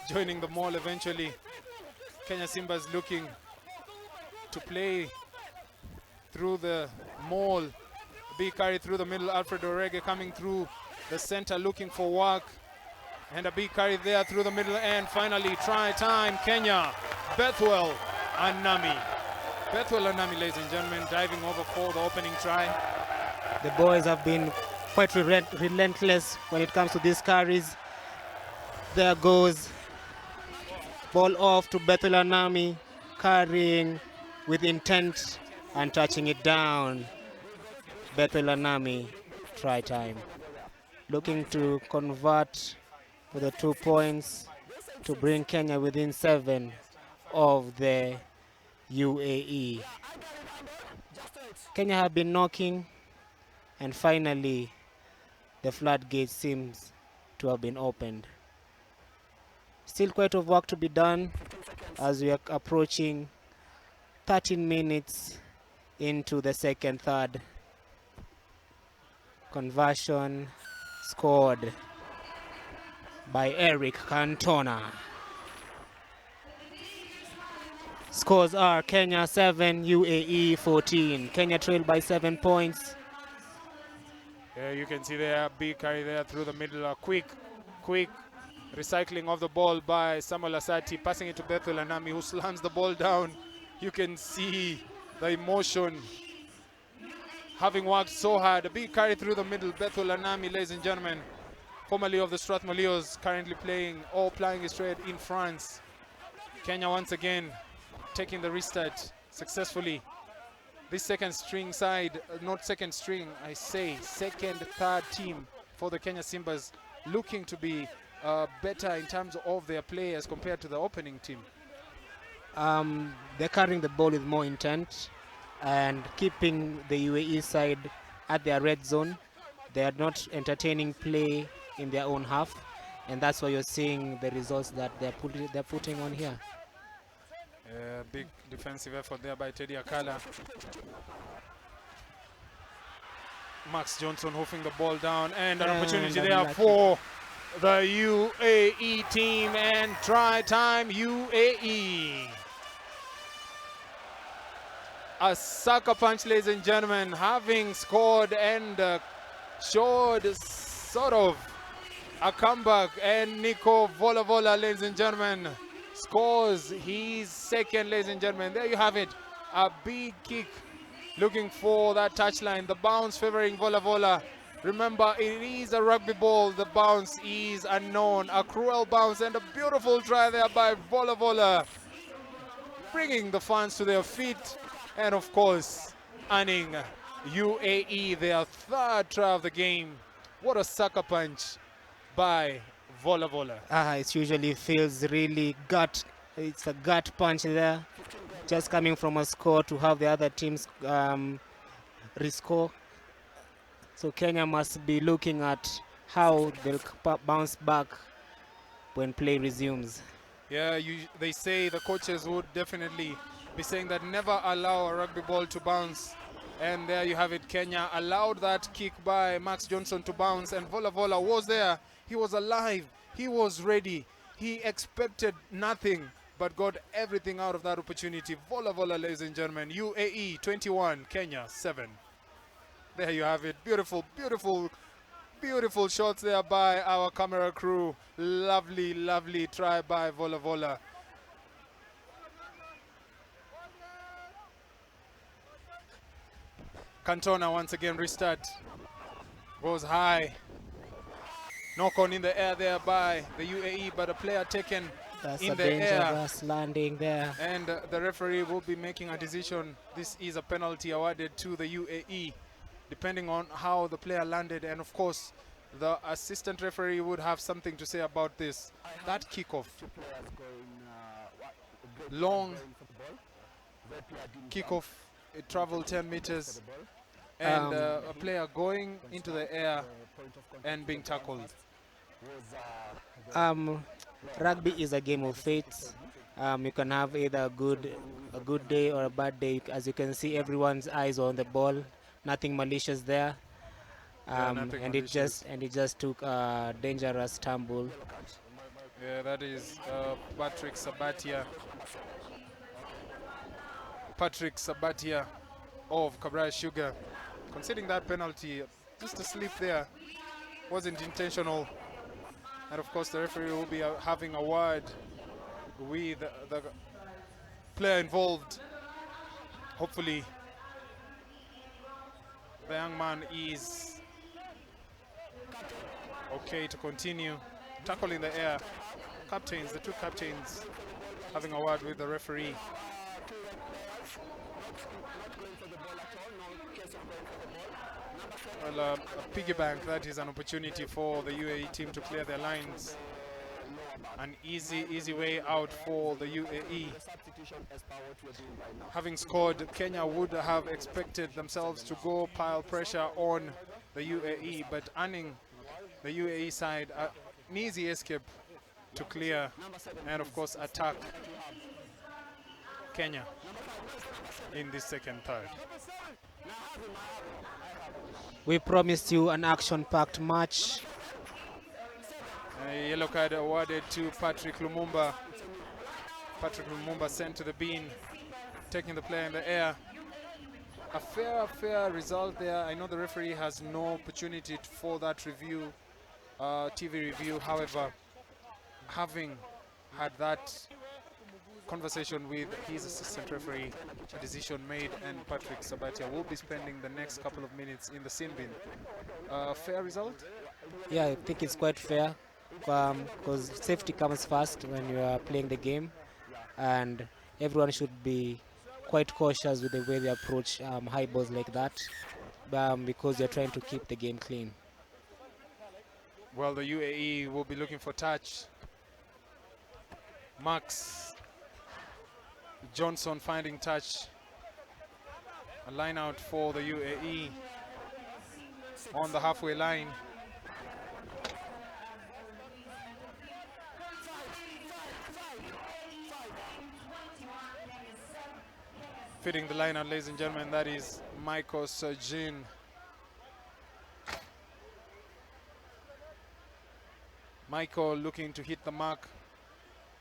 joining the maul eventually. Kenya Simbas looking to play through the maul. Big carry through the middle. Alfred Orege coming through the center looking for work. And a big carry there through the middle. And finally, try time, Kenya. Bethwell Anami, ladies and gentlemen, diving over for the opening try. The boys have been quite relentless when it comes to these carries. There goes ball off to Bethel Anami, carrying with intent and touching it down. Bethel Anami, try time. Looking to convert for the 2 points to bring Kenya within 7 of the UAE. Kenya have been knocking, and finally the floodgate seems to have been opened. Still quite a work to be done as we are approaching 13 minutes into the second third. Conversion scored by Eric Cantona. Scores are Kenya 7, UAE 14. Kenya trail by 7 points. Yeah, you can see there, big carry there through the middle. A quick recycling of the ball by Samuel Asati, passing it to Bethel Anami, who slams the ball down. You can see the emotion. Having worked so hard, a big carry through the middle. Bethel Anami, ladies and gentlemen, formerly of the Strathmore Leos, currently plying his trade in France. Kenya once again taking the restart successfully. This second string side, not second string, I say second, third team for the Kenya Simbas, looking to be better in terms of their play as compared to the opening team. They're carrying the ball with more intent and keeping the UAE side at their red zone. They are not entertaining play in their own half, and that's why you're seeing the results that they're putting on here. Big defensive effort there by Teddy Akala. Max Johnson hoofing the ball down, and an opportunity there for the UAE team, and try time UAE. A sucker punch, ladies and gentlemen, having scored and showed sort of a comeback, and Nico Volavola, ladies and gentlemen, scores his second, ladies and gentlemen. There you have it, a big kick looking for that touchline. The bounce favoring Volavola. Remember, it is a rugby ball. The bounce is unknown. A cruel bounce and a beautiful try there by Volavola, bringing the fans to their feet, and of course earning UAE their third try of the game. What a sucker punch by Volavola. It usually feels really it's a gut punch there, just coming from a score to have the other teams rescore. So Kenya must be looking at how they'll bounce back when play resumes. Yeah, they say the coaches would definitely be saying that never allow a rugby ball to bounce. And there you have it. Kenya allowed that kick by Max Johnson to bounce, and Volavola was there. He was alive. He was ready. He expected nothing but got everything out of that opportunity. Volavola, ladies and gentlemen. UAE 21, Kenya 7. There you have it. Beautiful, beautiful, beautiful shots there by our camera crew. Lovely, lovely try by Volavola. Cantona once again restart. Goes high. Knock on in the air there by the UAE, but a player taken in the air. Dangerous landing there. And the referee will be making a decision. This is a penalty awarded to the UAE, depending on how the player landed. And of course, the assistant referee would have something to say about this. That kickoff. Long kickoff. It traveled 10 meters. And a player going into the air and being tackled. Rugby is a game of fate. You can have either a good day or a bad day. As you can see, everyone's eyes are on the ball. Nothing malicious there. And malicious. it just took a dangerous tumble. Yeah, that is Patrick Sabatia of Cabral Sugar. Conceding that penalty, just a slip there, wasn't intentional. And of course the referee will be having a word with the player involved. Hopefully the young man is okay to continue. Tackle in the air. The two captains having a word with the referee. Well, a piggy bank, that is an opportunity for the UAE team to clear their lines. An easy way out for the UAE. Having scored, Kenya would have expected themselves to go pile pressure on the UAE, but earning the UAE side an easy escape to clear and of course attack. Kenya in this second third. We promised you an action-packed match. A yellow card awarded to Patrick Lumumba. Patrick Lumumba sent to the bin, taking the player in the air. A fair result there. I know the referee has no opportunity for that review, TV review. However, having had that conversation with his assistant referee, a decision made, and Patrick Sabatia will be spending the next couple of minutes in the sin bin. Fair result? Yeah, I think it's quite fair, because safety comes first when you are playing the game, and everyone should be quite cautious with the way they approach high balls like that, because they're trying to keep the game clean. Well, the UAE will be looking for touch. Max Johnson finding touch. A line out for the UAE on the halfway line. Fitting the line out, ladies and gentlemen, that is Michael Surgeon. Michael looking to hit the mark.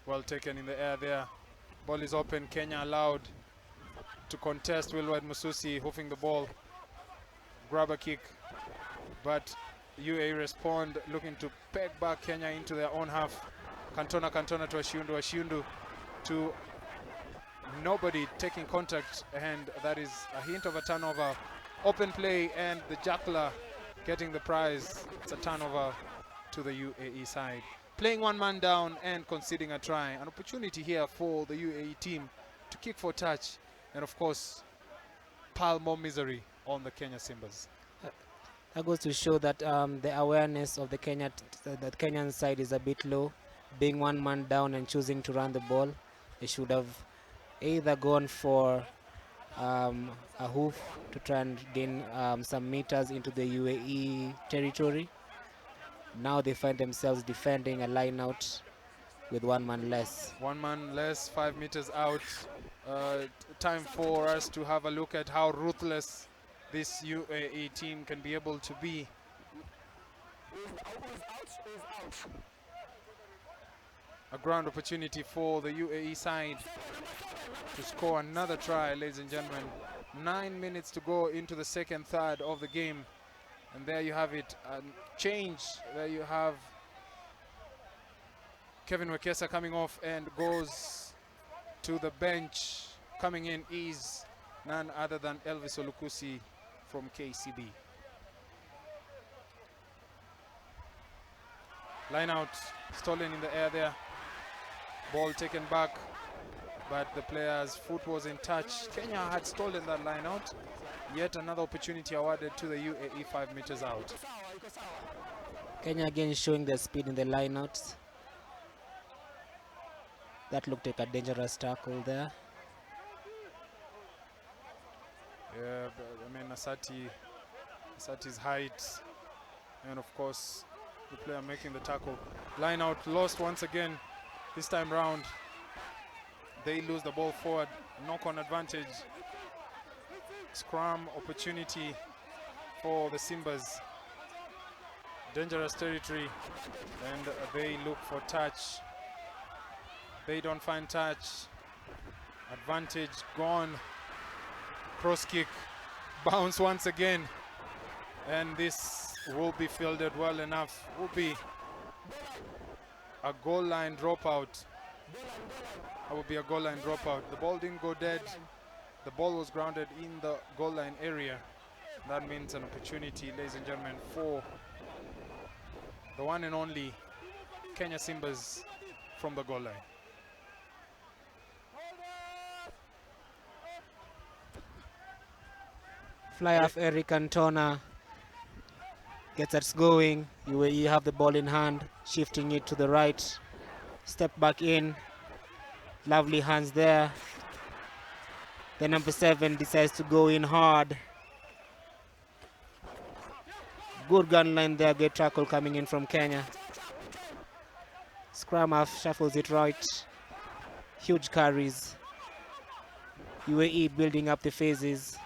Well taken in the air there. Ball is open. Kenya allowed to contest. Wilward Mususi hoofing the ball. Grab a kick. But UAE respond, looking to peg back Kenya into their own half. Cantona to Ashiundu to nobody taking contact, and that is a hint of a turnover. Open play, and the Jackler getting the prize. It's a turnover to the UAE side. Playing one man down and conceding a try. An opportunity here for the UAE team to kick for touch, and of course pile more misery on the Kenya Simbas. That goes to show that the awareness of the Kenyan side is a bit low. Being one man down and choosing to run the ball, they should have either gone for a hoof to try and gain some meters into the UAE territory. Now they find themselves defending a line out with one man less. 1 man less, 5 meters out. Time for us to have a look at how ruthless this UAE team can be able to be. A ground opportunity for the UAE side to score another try, ladies and gentlemen. 9 minutes to go into the second third of the game. And there you have it, change. There you have Kevin Wekesa coming off and goes to the bench. Coming in is none other than Elvis Olukusi from KCB. Line out, stolen in the air there. Ball taken back, but the player's foot was in touch. Kenya had stolen that line out. Yet another opportunity awarded to the UAE 5 meters out. Kenya again showing their speed in the lineouts. That looked like a dangerous tackle there. Yeah, but, I mean, Asati's height, and of course the player making the tackle. Line out lost once again. This time round, they lose the ball forward. Knock-on advantage. Scrum opportunity for the Simbas. Dangerous territory, and they look for touch. They don't find touch. Advantage gone. Cross kick, bounce once again, and this will be fielded well enough. Will be a goal line dropout. That would be a goal line dropout. The ball didn't go dead. The ball was grounded in the goal line area. That means an opportunity, ladies and gentlemen, for the one and only Kenya Simbas from the goal line. Fly off Eric Cantona. Gets us going. UAE have the ball in hand, shifting it to the right. Step back in. Lovely hands there. The number 7 decides to go in hard. Good gun line there. Good tackle coming in from Kenya. Scrum half shuffles it right. Huge carries. UAE building up the phases.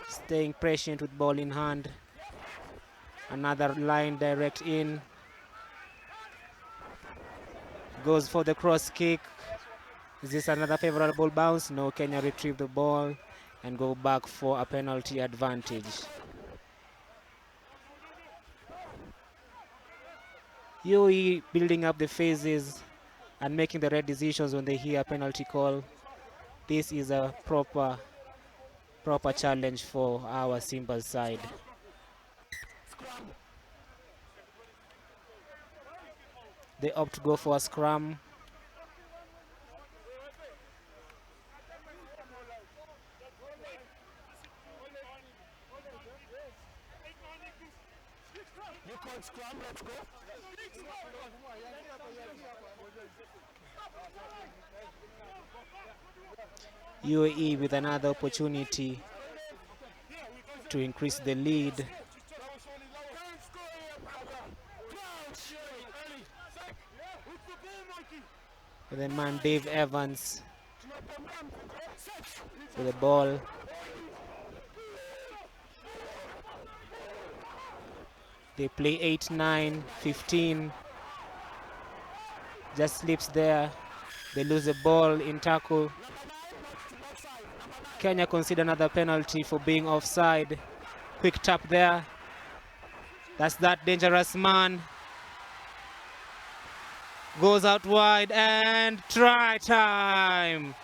Staying patient with ball in hand. Another line direct in. Goes for the cross kick. Is this another favorable bounce? No, Kenya retrieve the ball and go back for a penalty advantage. UAE building up the phases and making the right decisions when they hear a penalty call. This is a proper challenge for our Simbas side. They opt to go for a scrum. Let's go. UAE with another opportunity to increase the lead. And then man Dave Evans with the ball. They play 8, 9, 15. Just slips there. They lose the ball in tackle. Kenya concede another penalty for being offside. Quick tap there. That's that dangerous man. Goes out wide and try time.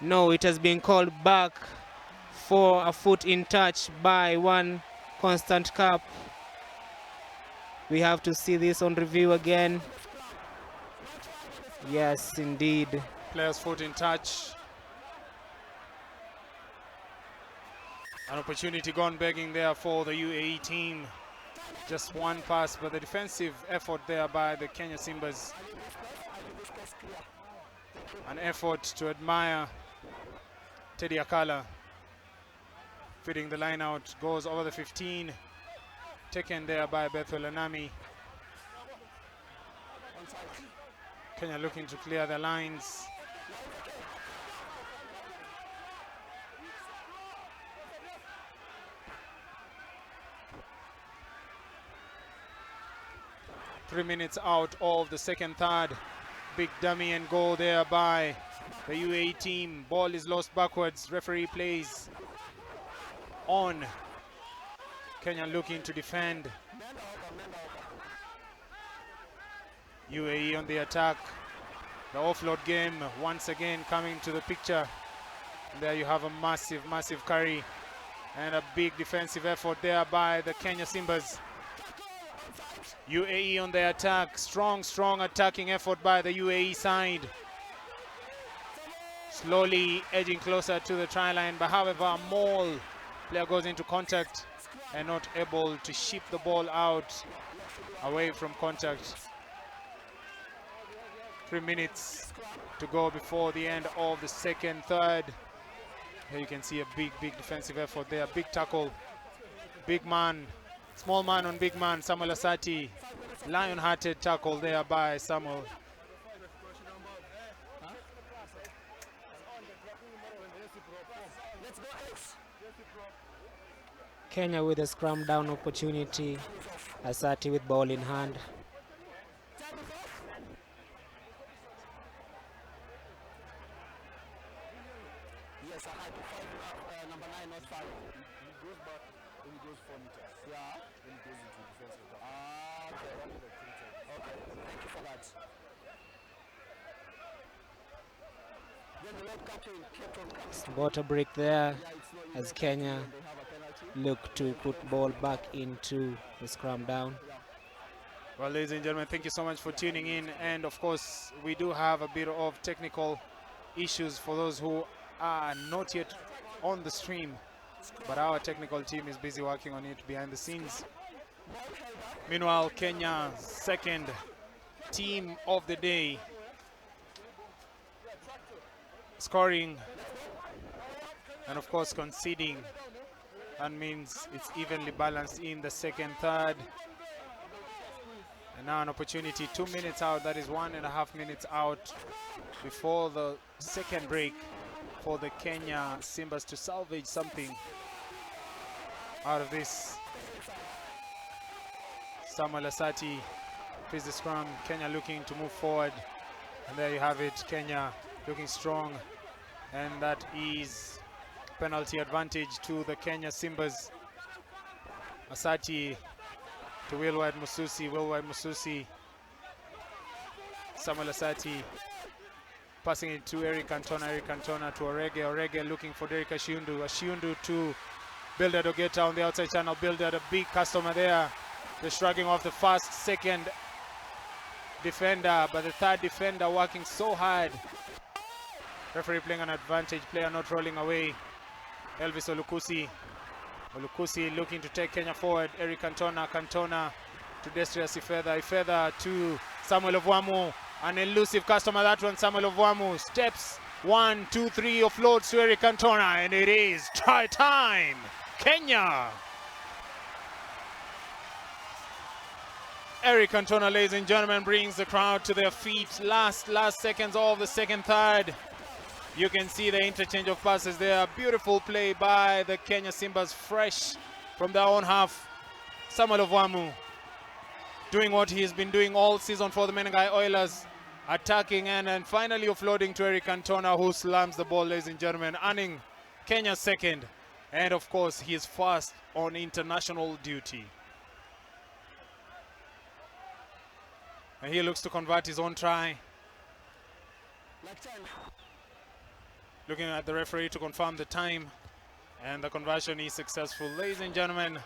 No, it has been called back for a foot in touch by one Constant Cup. We have to see this on review again. Yes, indeed. Player's foot in touch. An opportunity gone begging there for the UAE team. Just one pass, but the defensive effort there by the Kenya Simbas. An effort to admire. Teddy Akala feeding the line out, goes over the 15. Taken there by Bethel Anami. Kenya looking to clear the lines. Three minutes out of the second third. Big dummy and goal there by the UAE team. Ball is lost backwards. Referee plays on. Kenya looking to defend. UAE on the attack. The offload game once again coming to the picture. And there you have a massive, massive carry and a big defensive effort there by the Kenya Simbas. UAE on the attack. Strong, strong attacking effort by the UAE side. Slowly edging closer to the try line, but however, Maul player goes into contact and not able to ship the ball out away from contact. 3 minutes to go before the end of the second third. Here you can see a big, big defensive effort there. Big tackle, big man, small man on big man. Samuel Asati, lion-hearted tackle there by Samuel. Kenya with a scrum down opportunity. Asati with ball in hand. Yes, I had to find number 9, not 5. He goes back when he goes 4 meters. Yeah. When he goes into defense. Okay. Okay. Thank you for that. Then the World captain kept on coming. Water break there as Kenya look to put ball back into the scrum down. Well, ladies and gentlemen, thank you so much for tuning in. And of course, we do have a bit of technical issues for those who are not yet on the stream, but our technical team is busy working on it behind the scenes. Meanwhile, Kenya's second team of the day scoring and of course conceding. That means it's evenly balanced in the second third. And now an opportunity, 2 minutes out, that is 1.5 minutes out before the second break for the Kenya Simbas to salvage something out of this. Samuel Asati plays the scrum, Kenya looking to move forward. And there you have it, Kenya looking strong. And that is penalty advantage to the Kenya Simbas. Asati to Wilwide Mususi. Samuel Asati passing it to Eric Cantona to Orege looking for Derek Ashiundu to Builder Dogeta on the outside channel. Builder, a big customer there. They're shrugging off the first, second defender, but the third defender working so hard. Referee playing an advantage, player not rolling away. Elvis Olukusi looking to take Kenya forward. Eric Cantona to Destrius Ifeda to Samuel Ovwamu. An elusive customer, that one. Samuel Ovwamu steps 1, 2, 3, offloads to Eric Cantona, and it is try time. Kenya. Eric Cantona, ladies and gentlemen, brings the crowd to their feet. Last seconds of the second third. You can see the interchange of passes there. Beautiful play by the Kenya Simbas, fresh from their own half. Samuel Ovwamu doing what he's been doing all season for the Menengai Oilers, attacking and finally offloading to Eric Cantona, who slams the ball, ladies and gentlemen, earning Kenya's second. And of course, he is first on international duty. And he looks to convert his own try. Looking at the referee to confirm the time, and the conversion is successful. Ladies and gentlemen,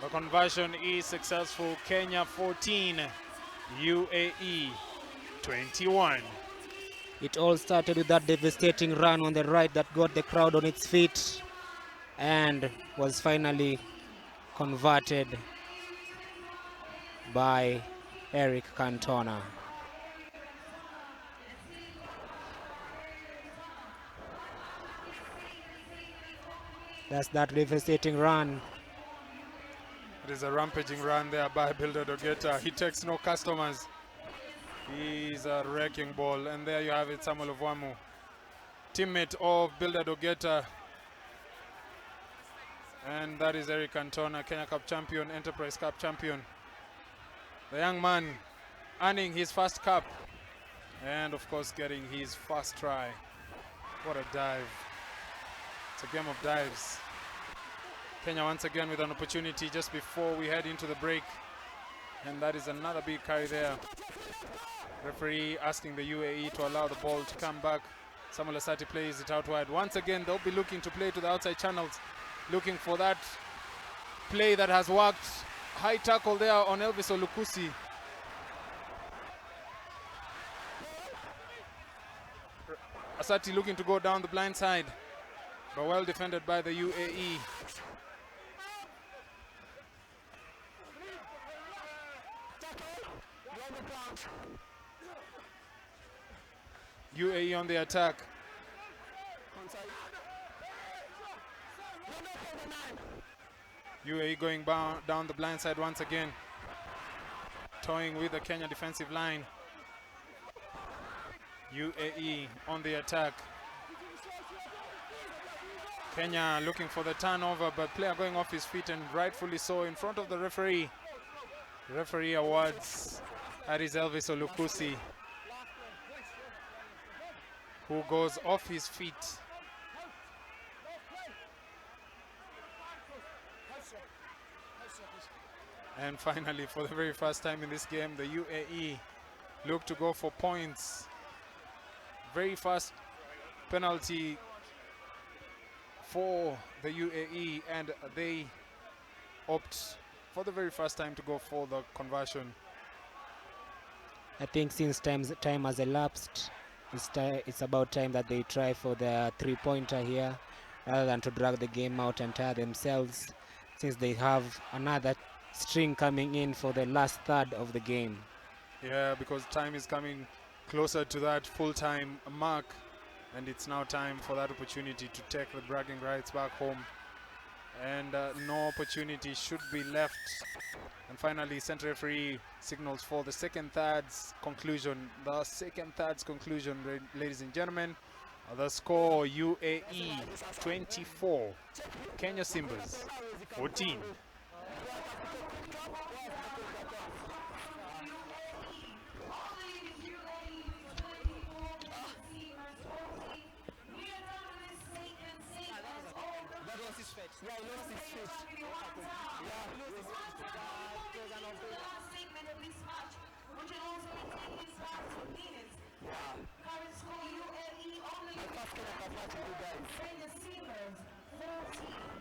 the conversion is successful. Kenya 14, UAE 21. It all started with that devastating run on the right that got the crowd on its feet and was finally converted by Eric Cantona. That's that devastating run. It is a rampaging run there by Builder Dogeta. He takes no customers. He's a wrecking ball. And there you have it, Samuel Ovwamu, teammate of Builder Dogeta. And that is Eric Cantona, Kenya Cup champion, Enterprise Cup champion. The young man earning his first cup and of course getting his first try. What a dive. It's a game of dives. Kenya once again with an opportunity just before we head into the break. And that is another big carry there. Referee asking the UAE to allow the ball to come back. Samuel Asati plays it out wide. Once again, they'll be looking to play to the outside channels, looking for that play that has worked. High tackle there on Elvis Olukusi. Asati looking to go down the blind side, but well defended by the UAE. UAE on the attack. UAE going down the blind side once again, toying with the Kenya defensive line. UAE on the attack. Kenya looking for the turnover, but player going off his feet, and rightfully so, in front of the referee. Referee awards that is Elvis Olukusi, who goes off his feet. And finally, for the very first time in this game, the UAE look to go for points. Very fast penalty for the UAE, and they opt for the very first time to go for the conversion. I think since time has elapsed, it's about time that they try for the three-pointer here, rather than to drag the game out and tire themselves, since they have another string coming in for the last third of the game. Yeah, because time is coming closer to that full-time mark, and it's now time for that opportunity to take the bragging rights back home and no opportunity should be left. And finally, centre referee signals for the second thirds conclusion. The second thirds conclusion, ladies and gentlemen. The score, UAE 24, Kenya Simbas 14. Yeah, he lost his feet. Current score UAE only. Kenya Simbas 14.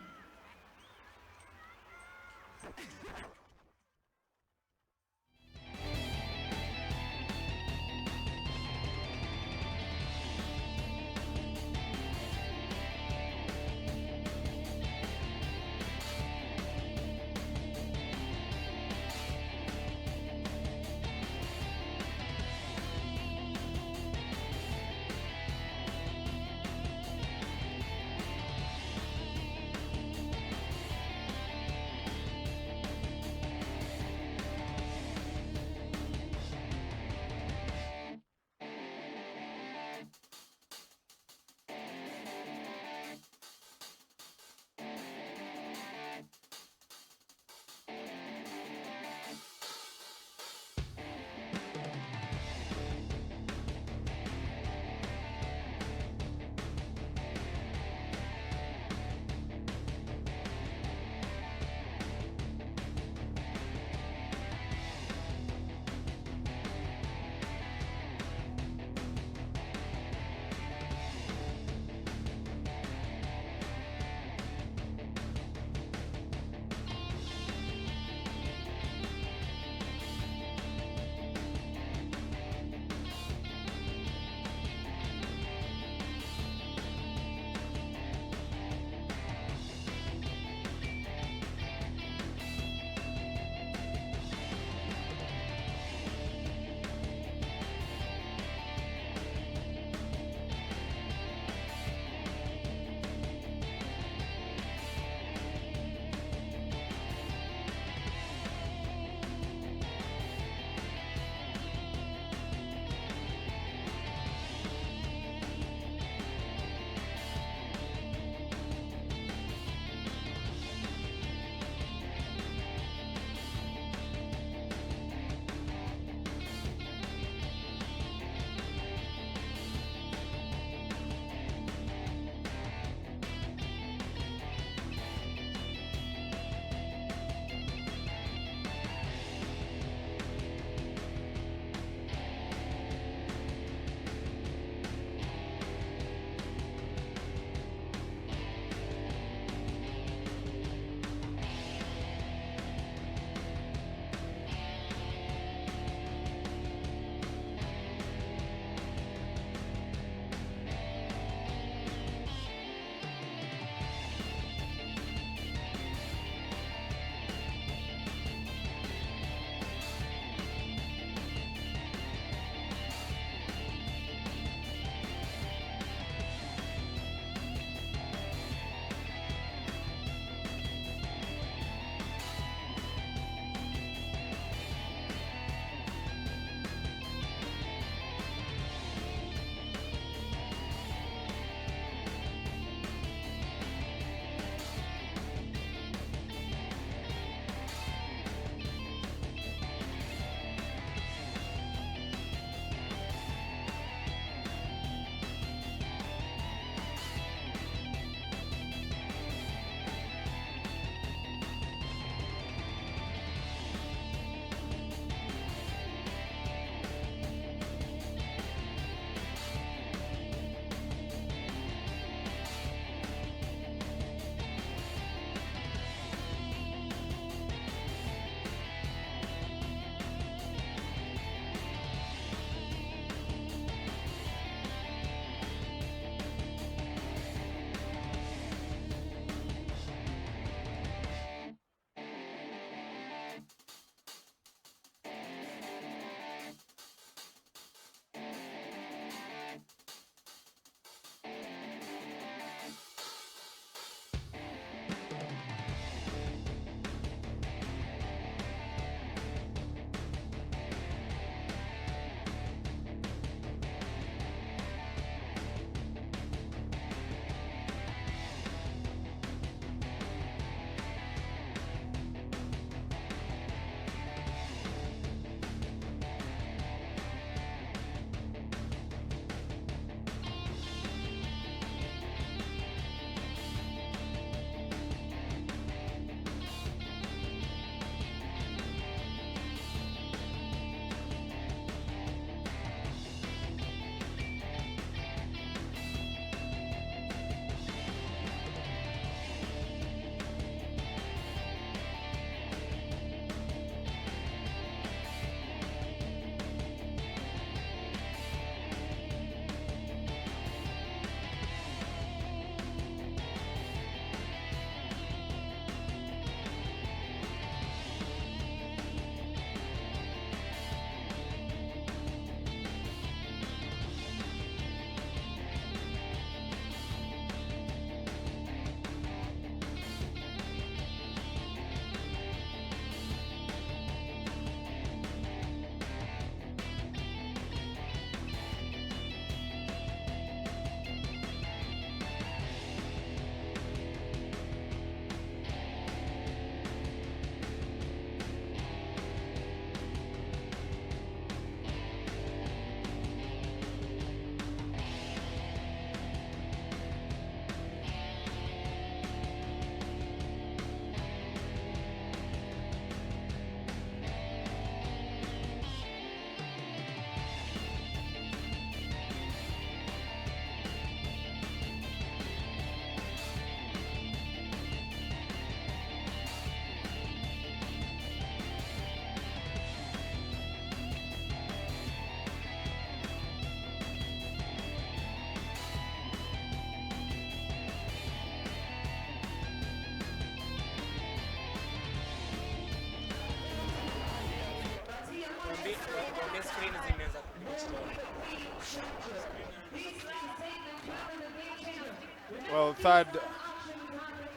Well,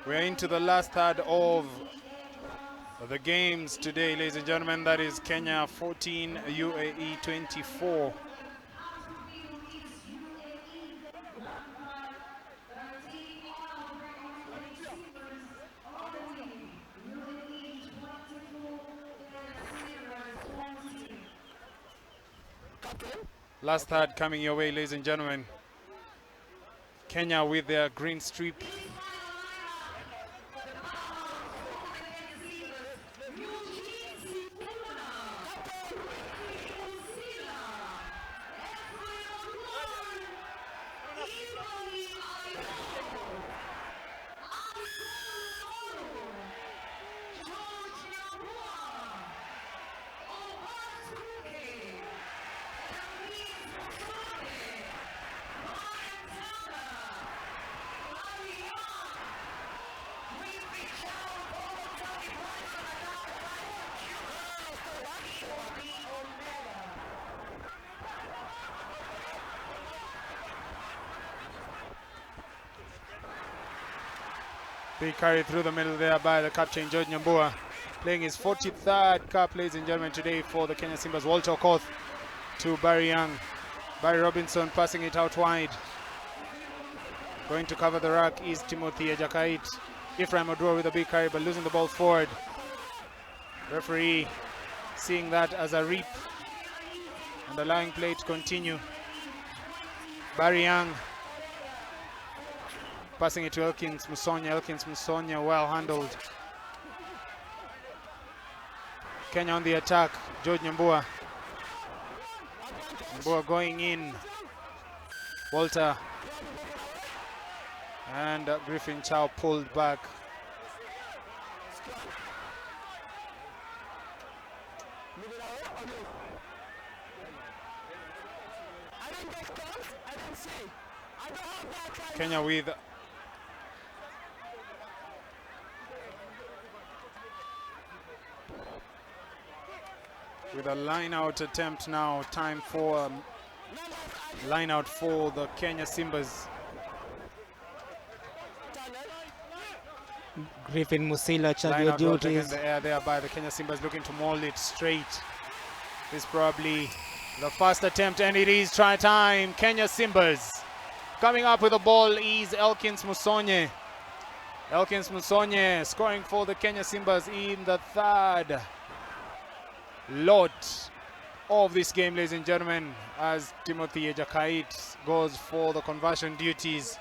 we're into the last third of the games today, ladies and gentlemen. That is Kenya 14, UAE 24. Last third coming your way, ladies and gentlemen. Kenya with their green strip. Big carry through the middle there by the captain, George Nyambua, playing his 43rd cap, ladies and gentlemen, today for the Kenya Simbas. Walter Okoth to Barry Young. Barry Robinson passing it out wide. Going to cover the ruck is Timothy Ejakait. Ephraim Odua with a big carry, but losing the ball forward. Referee seeing that as a rip and allowing play to continue. Barry Young passing it to Elkins Musonya. Elkins Musonya, well handled. Kenya on the attack. George Nyambua. Nyambua going in. Walter. And Griffin Chow pulled back. Kenya with a line out attempt now. Time for line out for the Kenya Simbas. Griffin Musila charge Line your out well taken in duties. the air there by the Kenya Simbas, looking to maul it straight. This is probably the first attempt, and it is try time. Kenya Simbas coming up with the ball is Elkins Musonye. Elkins Musonye scoring for the Kenya Simbas in the third lot of this game, ladies and gentlemen, as Timothy Ejakait goes for the conversion duties.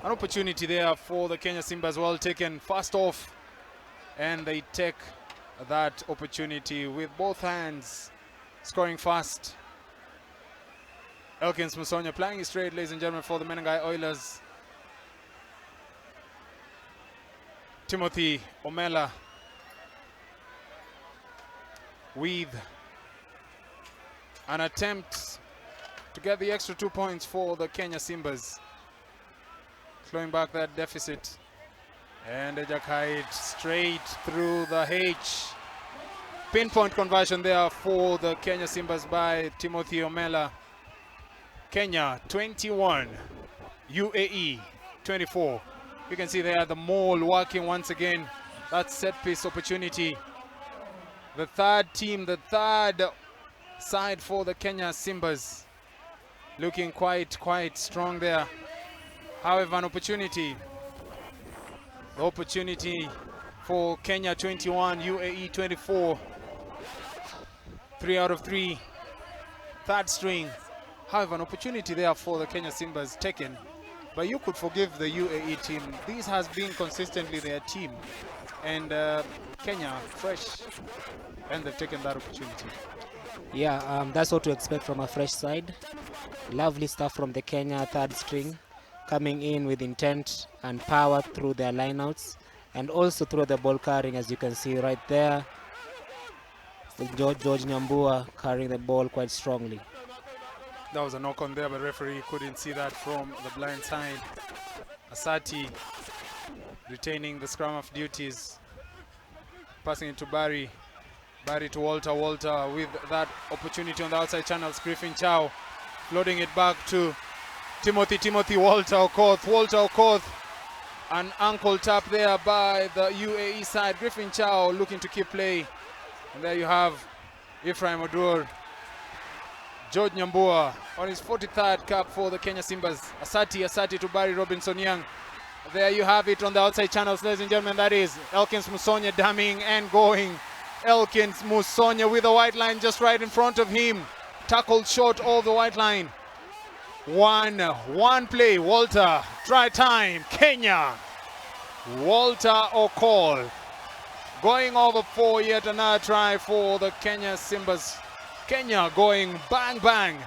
An opportunity there for the Kenya Simbas, well taken first off, and they take that opportunity with both hands, scoring fast. Elkins Musonya playing straight, ladies and gentlemen, for the Menengai Oilers. Timothy Omela with an attempt to get the extra 2 points for the Kenya Simbas, clawing back that deficit. And Ejakait straight through the H. Pinpoint conversion there for the Kenya Simbas by Timothy Omela. Kenya 21, UAE 24. You can see there the maul working once again. That set piece opportunity. The third team, the third side for the Kenya Simbas, looking quite strong there. However, an opportunity. The opportunity for Kenya 21, UAE 24. 3 out of 3. Third string. However, an opportunity there for the Kenya Simbas taken. But you could forgive the UAE team. This has been consistently their team. And Kenya fresh. And they've taken that opportunity. Yeah, that's what to expect from a fresh side. Lovely stuff from the Kenya third string, coming in with intent and power through their lineouts, and also through the ball carrying, as you can see right there. George Nyambua carrying the ball quite strongly. That was a knock on there, but referee couldn't see that from the blind side. Asati retaining the scrum of duties, passing it to Barry Barry to Walter. Walter with that opportunity on the outside channels. Griffin Chow floating it back to Timothy Walter Okoth. Walter Okoth. An ankle tap there by the UAE side. Griffin Chow looking to keep play. And there you have Ephraim Odur. George Nyambua on his 43rd cap for the Kenya Simbas. Asati to Barry Robinson Young. There you have it on the outside channels, ladies and gentlemen. That is Elkins Musonya damming and going. Elkins Musonya with the white line just right in front of him. Tackled short of the white line. One play. Walter. Try time. Kenya. Walter Okol going over for yet another try for the Kenya Simbas. Kenya going bang bang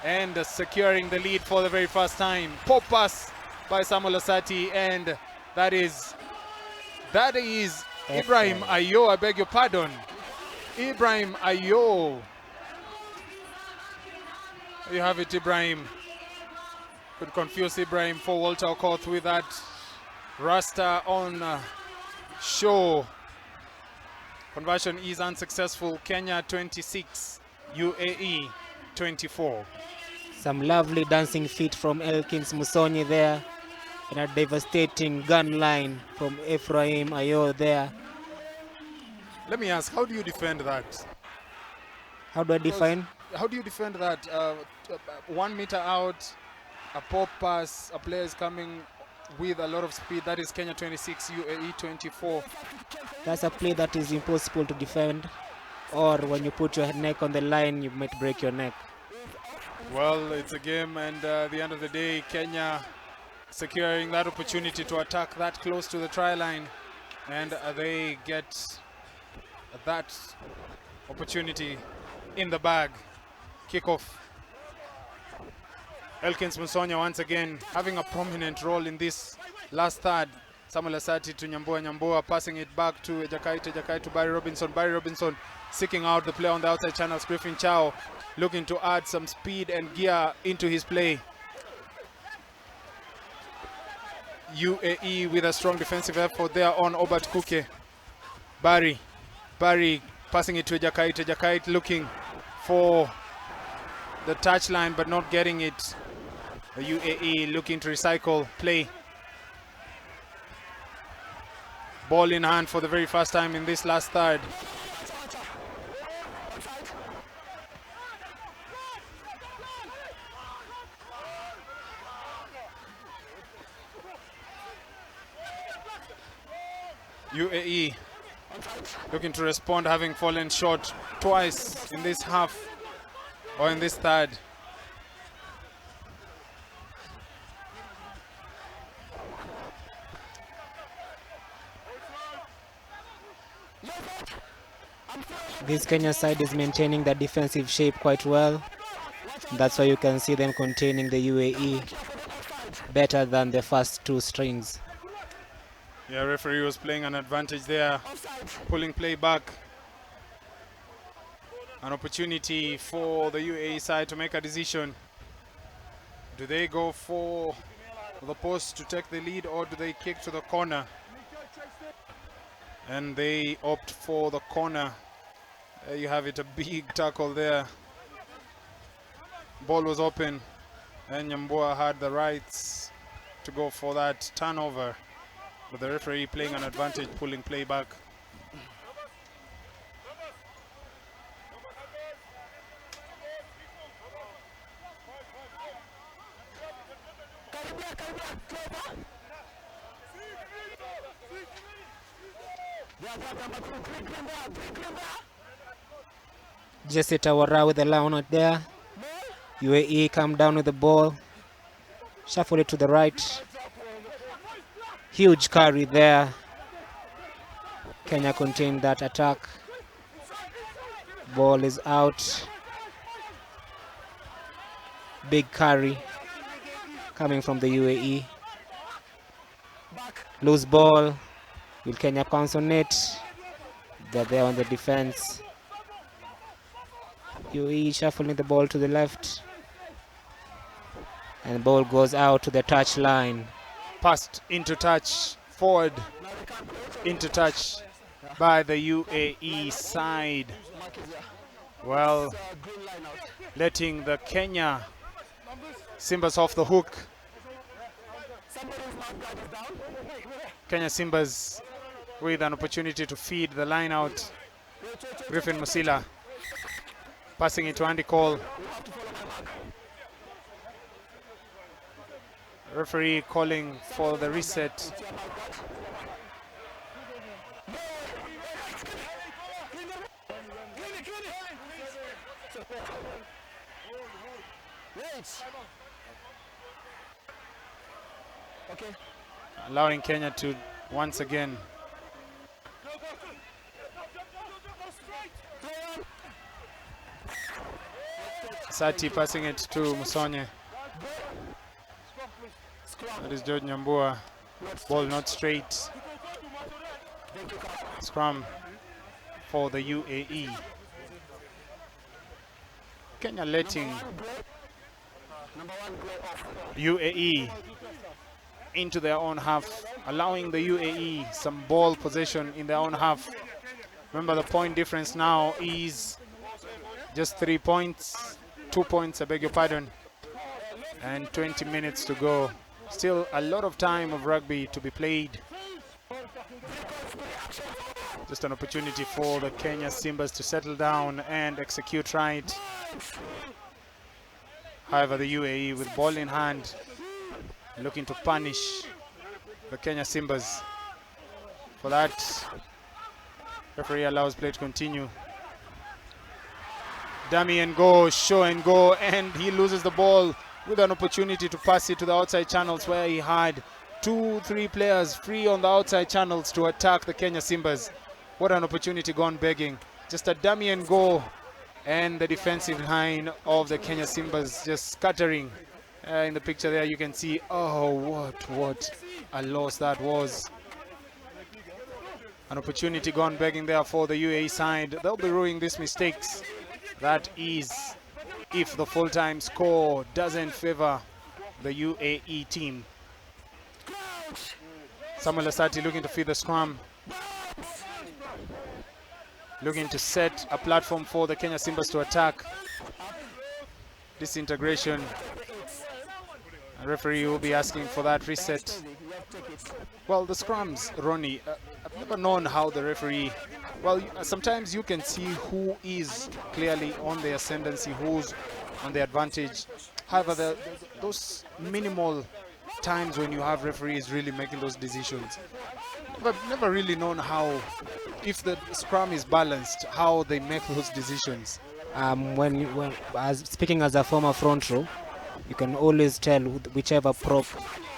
and securing the lead for the very first time. Pop pass by Samuel Asati, and that is Ibrahim Ayo. I beg your pardon. Ibrahim Ayo. You have it, Ibrahim. Could confuse Ibrahim for Walter Okoth with that Rasta on show. Conversion is unsuccessful. Kenya 26, UAE 24. Some lovely dancing feet from Elkins Musonye there, and a devastating gun line from Ephraim Ayo there. Let me ask, how do you defend that? How do I define? How do you defend that? 1 meter out, a pop pass, a player is coming with a lot of speed. That is Kenya 26, UAE 24. That's a play that is impossible to defend, or when you put your neck on the line, you might break your neck. Well, it's a game, and at the end of the day, Kenya securing that opportunity to attack that close to the try line, and they get that opportunity in the bag. Kickoff. Elkins Musonya once again having a prominent role in this last third. Samuel Asati to Nyambua, passing it back to Ejakai to Barry Robinson seeking out the play on the outside channels. Griffin Chow looking to add some speed and gear into his play. UAE with a strong defensive effort there on Obert Kuke. Barry passing it to Ejakai looking for the touchline but not getting it. The UAE looking to recycle play. Ball in hand for the very first time in this last third. UAE looking to respond, having fallen short twice in this half or in this third. This Kenya side is maintaining the defensive shape quite well. That's why you can see them containing the UAE better than the first two strings. Yeah, referee was playing an advantage there, pulling play back. An opportunity for the UAE side to make a decision. Do they go for the post to take the lead, or do they kick to the corner? And they opt for the corner. There you have it, a big tackle there. Ball was open, and Nyambua had the rights to go for that turnover. But the referee playing an advantage, pulling play back. Jesse Tawara with the line out there. UAE come down with the ball. Shuffle it to the right. Huge carry there. Kenya contained that attack. Ball is out. Big carry coming from the UAE. Loose ball. Will Kenya pounce on it? They're there on the defense. UAE shuffling the ball to the left. And the ball goes out to the touch line. Passed into touch, forward into touch. by the UAE side. Well, letting the Kenya Simbas off the hook. Kenya Simbas with an opportunity to feed the line out. Griffin Musila passing it to Andy Cole. Referee calling for the reset. Allowing Kenya to once again Sati passing it to Musonye. That is George Nyambua. Ball not straight. Scrum for the UAE. Kenya letting UAE into their own half, allowing the UAE some ball possession in their own half. Remember, the point difference now is just 3 points, 2 points, I beg your pardon, and 20 minutes to go. Still a lot of time of rugby to be played. Just an opportunity for the Kenya Simbas to settle down and execute right. However, the UAE with ball in hand, looking to punish the Kenya Simbas. For that, referee allows play to continue. Dummy and go, show and go, and he loses the ball with an opportunity to pass it to the outside channels where he had 2-3 players free on the outside channels to attack the Kenya Simbas. What an opportunity gone begging. Just a dummy and go, and the defensive line of the Kenya Simbas just scattering. In the picture there you can see, oh, what a loss that was. An opportunity gone begging there for the UAE side. They'll be ruining these mistakes. That is if the full-time score doesn't favor the UAE team. Samuel Asati looking to feed the scrum. Looking to set a platform for the Kenya Simbas to attack. Disintegration. A referee will be asking for that reset. Well, the scrums, Ronnie, I've never known how the referee, well, sometimes you can see who is clearly on the ascendancy, who's on the advantage. However, those minimal times when you have referees really making those decisions, I've never really known how, if the scrum is balanced, how they make those decisions. Speaking as a former front row, you can always tell whichever prop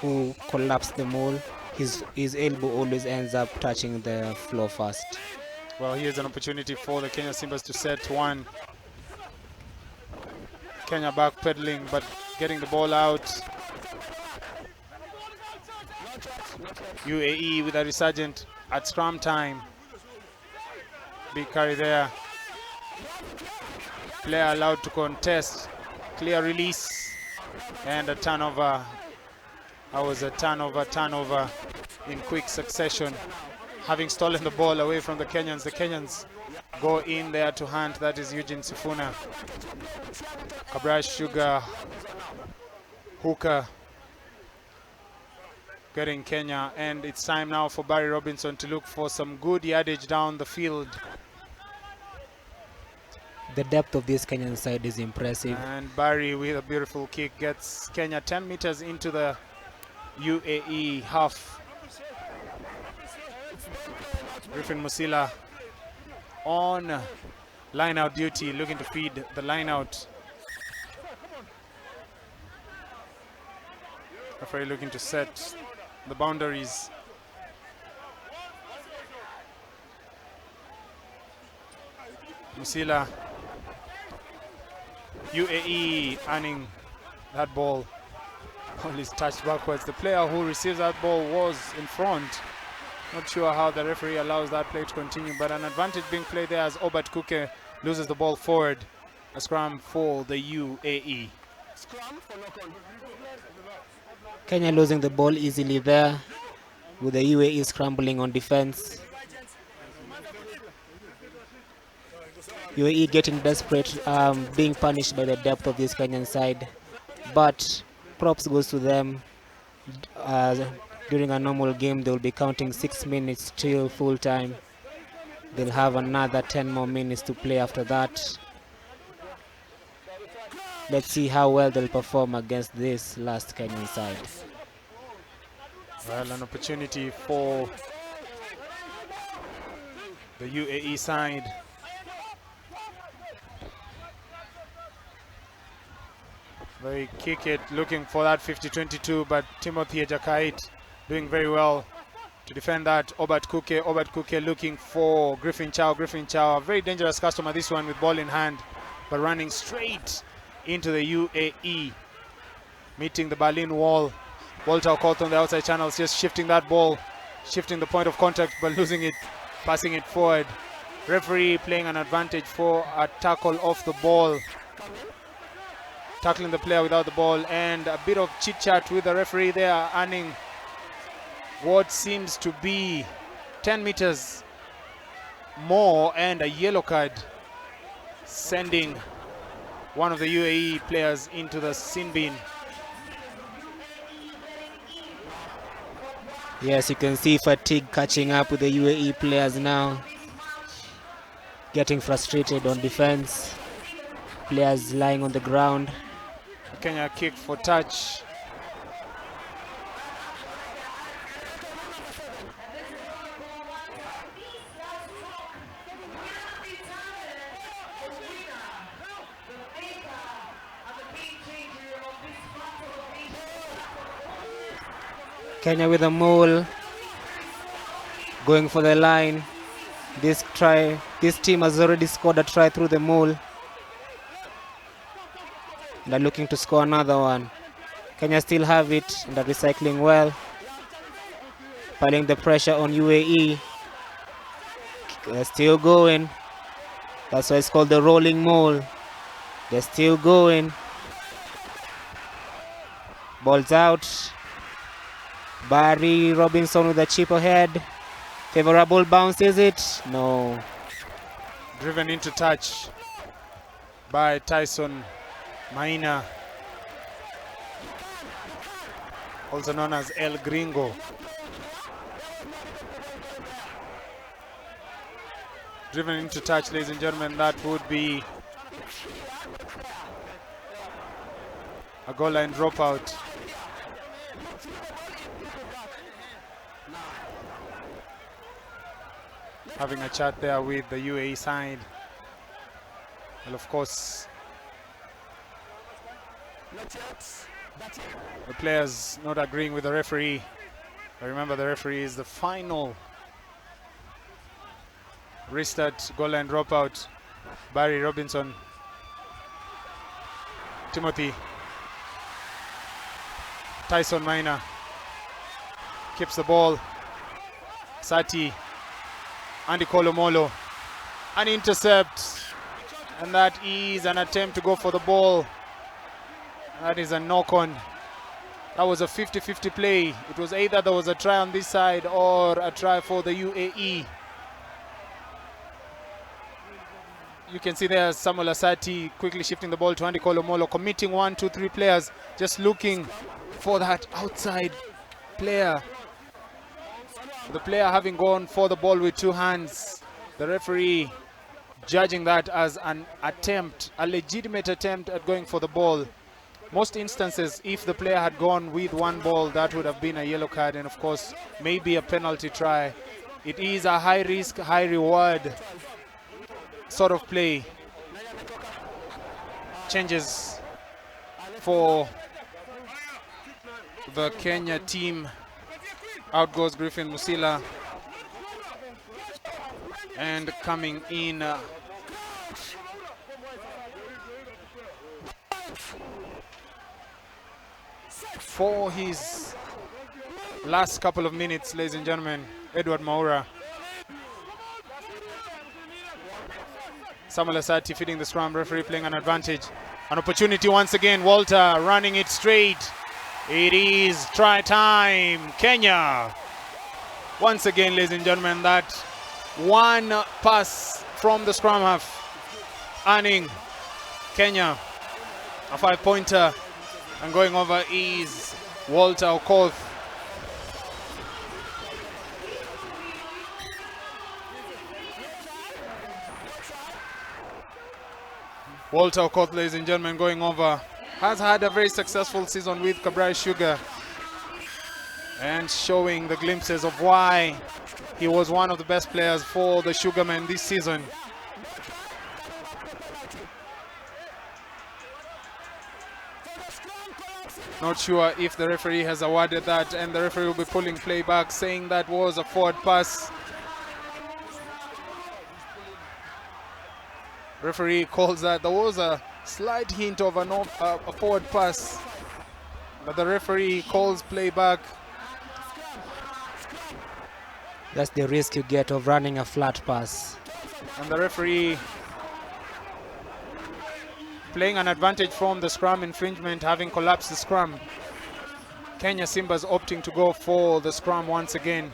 who collapsed the maul, his elbow always ends up touching the floor first. Well, here's an opportunity for the Kenya Simbas to set one. Kenya backpedaling, but getting the ball out. UAE with a resurgent at scrum time. Big carry there. Player allowed to contest. Clear release. And a turnover. That was a turnover in quick succession. Having stolen the ball away from the Kenyans go in there to hunt. That is Eugene Sifuna. Kabrash Sugar, Hooker, getting Kenya. And it's time now for Barry Robinson to look for some good yardage down the field. The depth of this Kenyan side is impressive. And Barry with a beautiful kick gets Kenya 10 meters into the UAE half. Griffin Musila on line out duty, looking to feed the line out. Referee looking to set the boundaries. Musila, UAE earning that ball. Ball is touched backwards. The player who receives that ball was in front. Not sure how the referee allows that play to continue, but an advantage being played there as Obert Kuke loses the ball forward. A scrum for the UAE. Kenya losing the ball easily there, with the UAE scrambling on defense. UAE getting desperate, being punished by the depth of this Kenyan side. But props goes to them. During a normal game, they'll be counting 6 minutes till full time. They'll have another 10 more minutes to play after that. Let's see how well they'll perform against this last Kenyan side. Well, an opportunity for the UAE side. They kick it, looking for that 50-22, but Timothy Ejakait doing very well to defend that. Obert Kuke looking for Griffin Chow. A very dangerous customer, this one, with ball in hand, but running straight into the UAE, meeting the Berlin wall. Walter Okoth on the outside channels, just shifting that ball, shifting the point of contact, but losing it, passing it forward. Referee playing an advantage for a tackle off the ball, tackling the player without the ball, and a bit of chit-chat with the referee there, earning what seems to be 10 meters more and a yellow card, sending one of the UAE players into the sin bin. Yes, you can see fatigue catching up with the UAE players now. Getting frustrated on defense. Players lying on the ground. Kenya kick for touch. Kenya with a maul, going for the line. This team has already scored a try through the maul. They're looking to score another one. Kenya still have it and are recycling well, piling the pressure on UAE. They're still going. That's why it's called the rolling maul. They're still going. Ball's out. Barry Robinson with a chip ahead. Favorable bounce, is it? No. Driven into touch by Tyson Maina, also known as El Gringo. Driven into touch, ladies and gentlemen, that would be a goal line dropout. Having a chat there with the UAE side. Well, of course, the players not agreeing with the referee. But remember, the referee is the final. Restart, goal line dropout. Barry Robinson. Timothy. Tyson Maina keeps the ball. Sati. Andy Kolomolo, an intercept, and that is an attempt to go for the ball. That is a knock-on. That was a 50-50 play. It was either there was a try on this side or a try for the UAE. You can see there Samuel Asati quickly shifting the ball to Andy Kolomolo, committing 1, 2, 3 players, just looking for that outside player. The player having gone for the ball with 2 hands. The referee judging that as an attempt, a legitimate attempt at going for the ball. Most instances, if the player had gone with 1 ball, that would have been a yellow card and of course maybe a penalty try. It is a high risk, high reward sort of play. Changes for the Kenya team. Out goes Griffin Musila, and coming in for his last couple of minutes, ladies and gentlemen, Edward Maura. Samuel Asati feeding the scrum, referee playing an advantage. An opportunity once again, Walter running it straight. It is try time, Kenya. Once again, ladies and gentlemen, that one pass from the scrum half earning Kenya a 5-pointer, and going over is Walter Okoth. Walter Okoth, ladies and gentlemen, going over, has had a very successful season with Kabrai Sugar and showing the glimpses of why he was one of the best players for the Sugarmen this season. Not sure if the referee has awarded that, and the referee will be pulling play back, saying that was a forward pass. Referee calls that there was a slight hint of a forward pass, but the referee calls play back. That's the risk you get of running a flat pass. And the referee playing an advantage from the scrum infringement, having collapsed the scrum. Kenya Simbas opting to go for the scrum once again.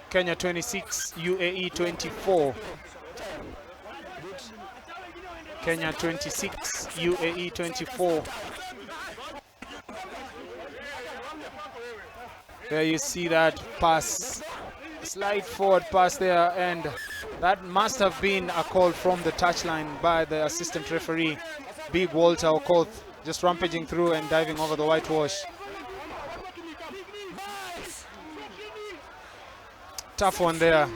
Kenya 26, UAE 24. Kenya 26, UAE 24. There you see that pass, slight forward pass there, and that must have been a call from the touchline by the assistant referee, Big Walter Okoth, just rampaging through and diving over the whitewash. Tough one there,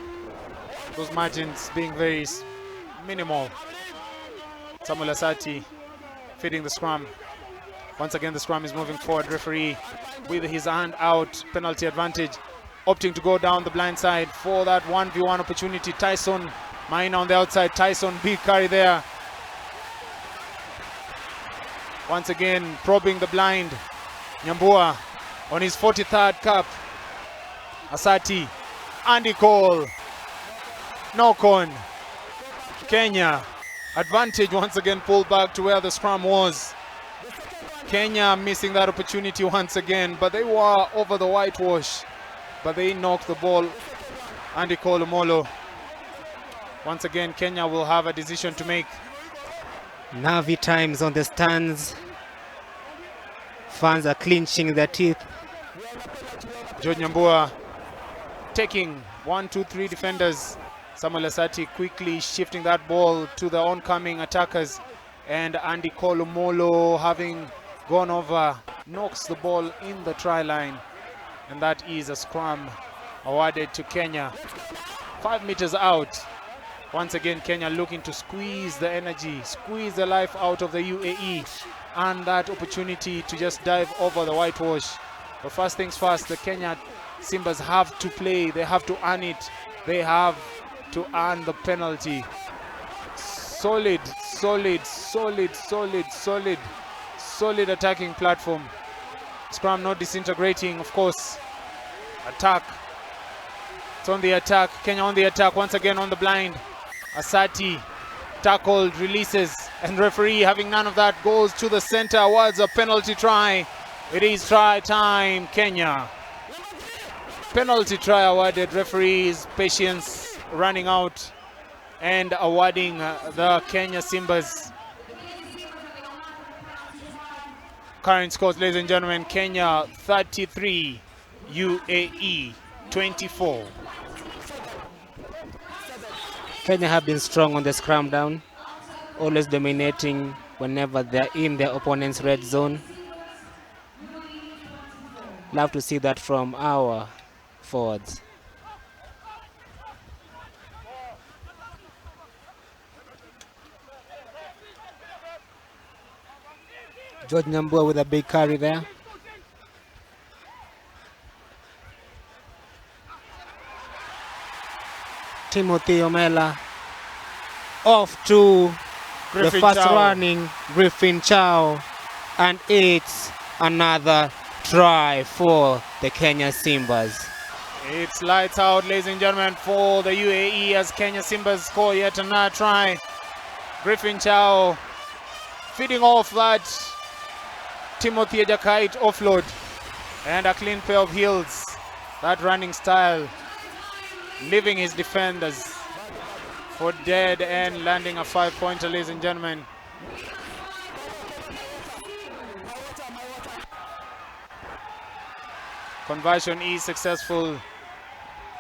those margins being very minimal. Samuel Asati feeding the scrum. Once again, the scrum is moving forward. Referee with his hand out, penalty advantage, opting to go down the blind side for that 1v1 opportunity. Tyson Maina on the outside. Tyson, big carry there. Once again, probing the blind. Nyambua on his 43rd cap. Asati, Andy Cole, knock on. Kenya, advantage once again pulled back to where the scrum was. Kenya missing that opportunity once again, but they were over the whitewash, but they knocked the ball. Andy Kolomolo. Once again, Kenya will have a decision to make. Navi times on the stands. Fans are clenching their teeth. George Nyambua taking 1, 2, 3 defenders. Samuel Asati quickly shifting that ball to the oncoming attackers, and Andy Kolomolo, having gone over, knocks the ball in the try line, and that is a scrum awarded to Kenya. 5 meters out. Once again, Kenya looking to squeeze the energy, squeeze the life out of the UAE, and that opportunity to just dive over the whitewash. But first things first, the Kenya Simbas have to play, they have to earn it, they have to earn the penalty. Solid, solid, solid, solid, solid, solid attacking platform. Scrum not disintegrating, of course. Attack. It's on the attack. Kenya on the attack once again on the blind. Asati tackled, releases, and referee, having none of that, goes to the center towards a penalty try. It is try time, Kenya. Penalty try awarded. Referee's patience running out and awarding the Kenya Simbas. Current scores, ladies and gentlemen: Kenya 33, UAE 24. Kenya have been strong on the scrum down, always dominating whenever they're in their opponent's red zone. Love to see that from our forwards. George Nyambua with a big carry there. Timothy Omela off to Griffin the fast Chow. running Griffin Chow, and it's another try for the Kenya Simbas. It's lights out, ladies and gentlemen, for the UAE as Kenya Simbas score yet another try. Griffin Chow feeding off that Timothy Ejakite offload, and a clean pair of heels That running style, leaving his defenders for dead and landing a 5-pointer, ladies and gentlemen. Conversion is successful.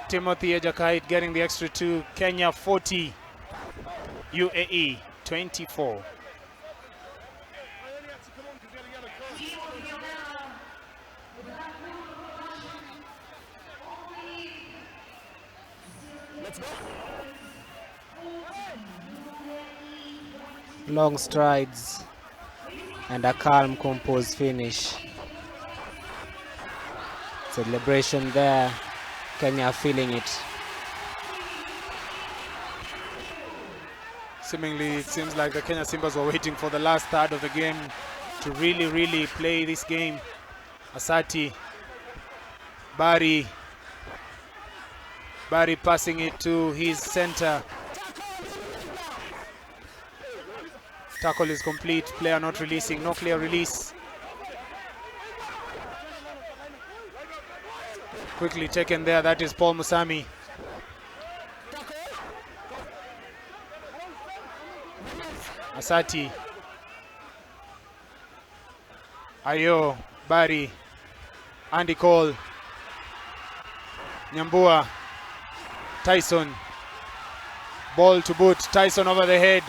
Timothy Ejakait getting the extra 2. Kenya 40, UAE 24. Long strides and a calm, composed finish. Celebration there. Kenya feeling it. Seemingly, it seems like the Kenya Simbas were waiting for the last third of the game to really play this game. Asati, Barry passing it to his center. Tackle is complete, player not releasing, no clear release. Quickly taken there, that is Paul Musami. Asati, Ayo, Barry, Andy Cole, Nyambua, Tyson, ball to boot, Tyson over the head.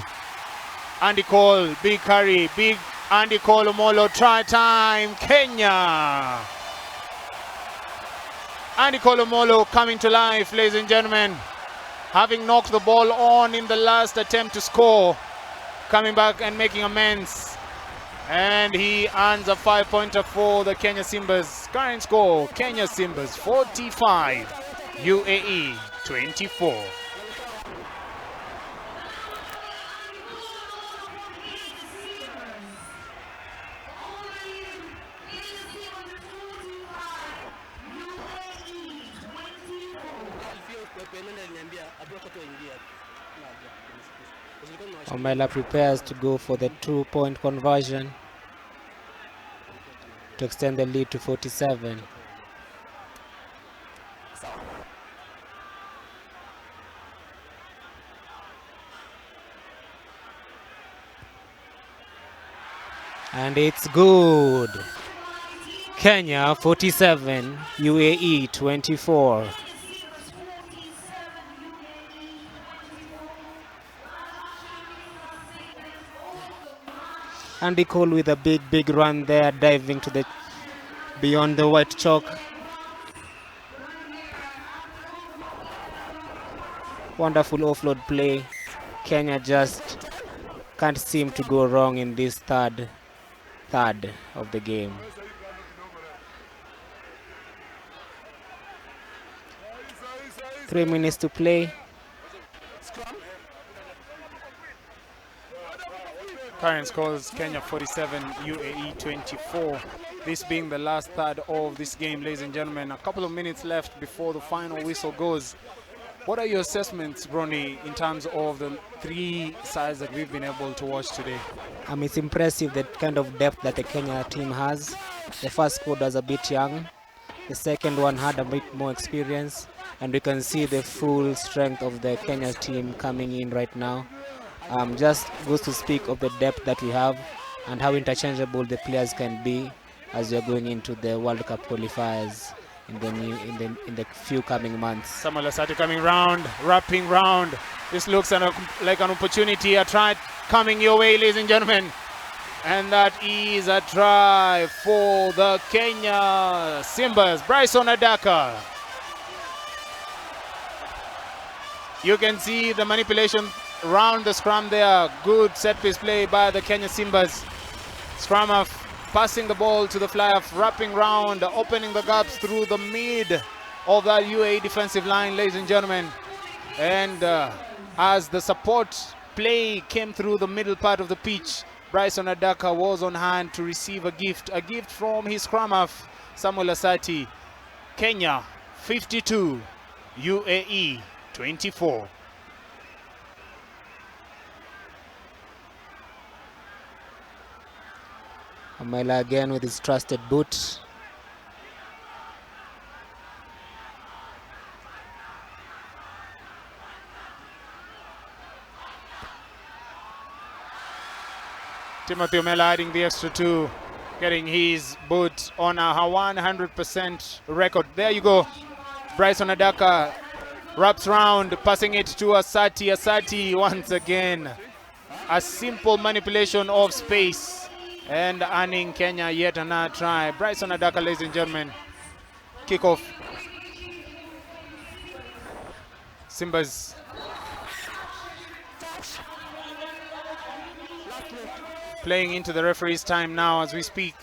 Andy Cole, big carry, big Andy Cole, Omolo, try time, Kenya. Andy Cole Omolo coming to life, ladies and gentlemen. Having knocked the ball on in the last attempt to score, coming back and making amends. And he earns a 5-pointer for the Kenya Simbas. Current score, Kenya Simbas 45, UAE 24. Omela prepares to go for the 2-point conversion to extend the lead to 47. And it's good. Kenya 47, UAE 24. Andy Cole with a big run there, diving to the beyond the white chalk. Wonderful offload play. Kenya just can't seem to go wrong in this third of the game. Three minutes to play. Current scores, Kenya 47, UAE 24. This being the last third of this game, ladies and gentlemen. A couple of minutes left before the final whistle goes. What are your assessments, Bronny, in terms of the three sides that we've been able to watch today? It's impressive the kind of depth that the Kenya team has. The first squad was a bit young. The second one had a bit more experience. And we can see the full strength of the Kenya team coming in right now. Just goes to speak of the depth that we have and how interchangeable the players can be as we are going into the World Cup qualifiers in the few coming months. Samuel Asati coming round, wrapping round. This looks like an opportunity, a try coming your way, ladies and gentlemen. And that is a try for the Kenya Simbas. Bryson Adaka. You can see the manipulation around the scrum there. Good set piece play by the Kenya Simbas. Scrum off, passing the ball to the fly off, wrapping round, opening the gaps through the mid of that UAE defensive line, ladies and gentlemen. And as the support play came through the middle part of the pitch, Bryson Adaka was on hand to receive a gift from his scrum half, Samuel Asati. Kenya 52, UAE 24. Omela again with his trusted boot. Timothy Omela adding the extra 2, getting his boot on a 100% record. There you go. Bryson Adaka wraps round, passing it to Asati. Asati once again. A simple manipulation of space and earning Kenya yet another try. Bryson Adaka, ladies and gentlemen. Kickoff. Simbas. Playing into the referee's time now as we speak.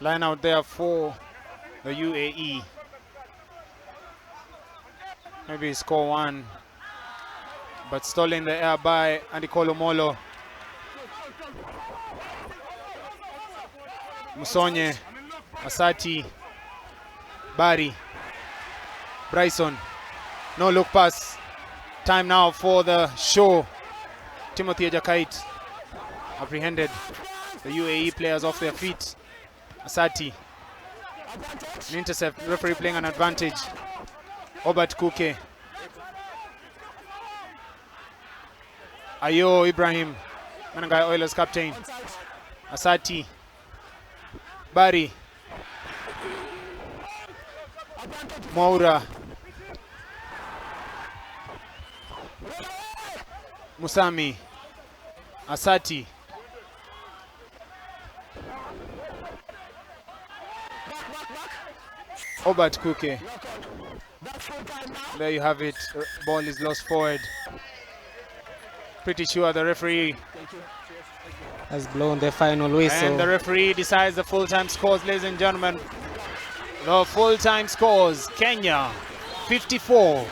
Line out there for the UAE. Maybe score 1, but stolen in the air by Andy Kolomolo. Musonye, Asati, Barry, Bryson. No look pass. Time now for the show. Timothy Ejakait apprehended the UAE players off their feet. Asati, an intercept, referee playing an advantage. Obert Kuke. Ayo Ibrahim, Manangai Oilers captain. Asati, Bari, Moura, Musami, Asati, Obert Kuke. There you have it. Ball is lost forward. Pretty sure the referee has blown the final whistle. And the referee decides the full-time scores, ladies and gentlemen. The full-time scores: Kenya 54,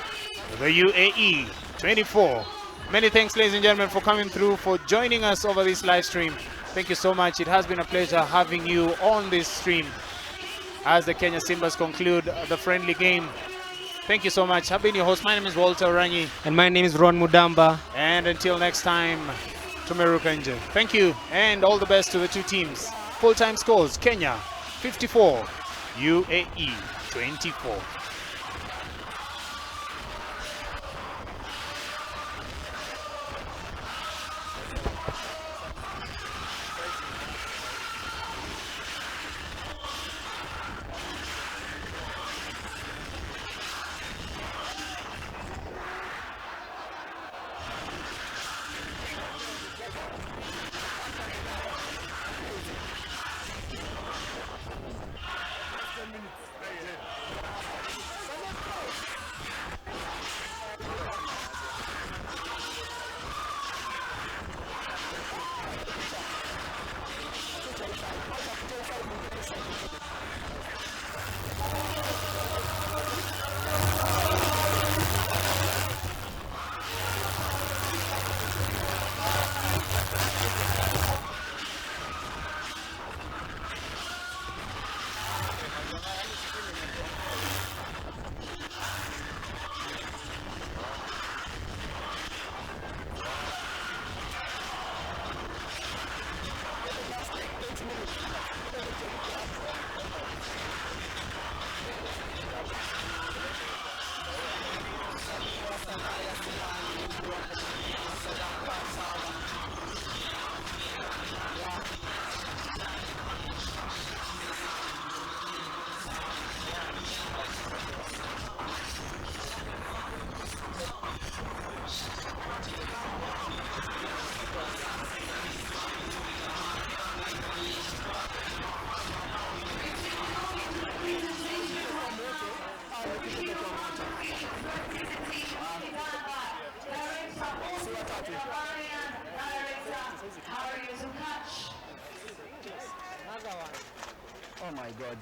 the UAE 24. Many thanks, ladies and gentlemen, for coming through, for joining us over this live stream. Thank you so much. It has been a pleasure having you on this stream as the Kenya Simbas conclude the friendly game. Thank you so much. I've been your host. My name is Walter Ranyi. And my name is Ron Mudamba. And until next time, Tumeruka nje. Thank you and all the best to the two teams. Full-time scores: Kenya 54, UAE 24. Oh my God.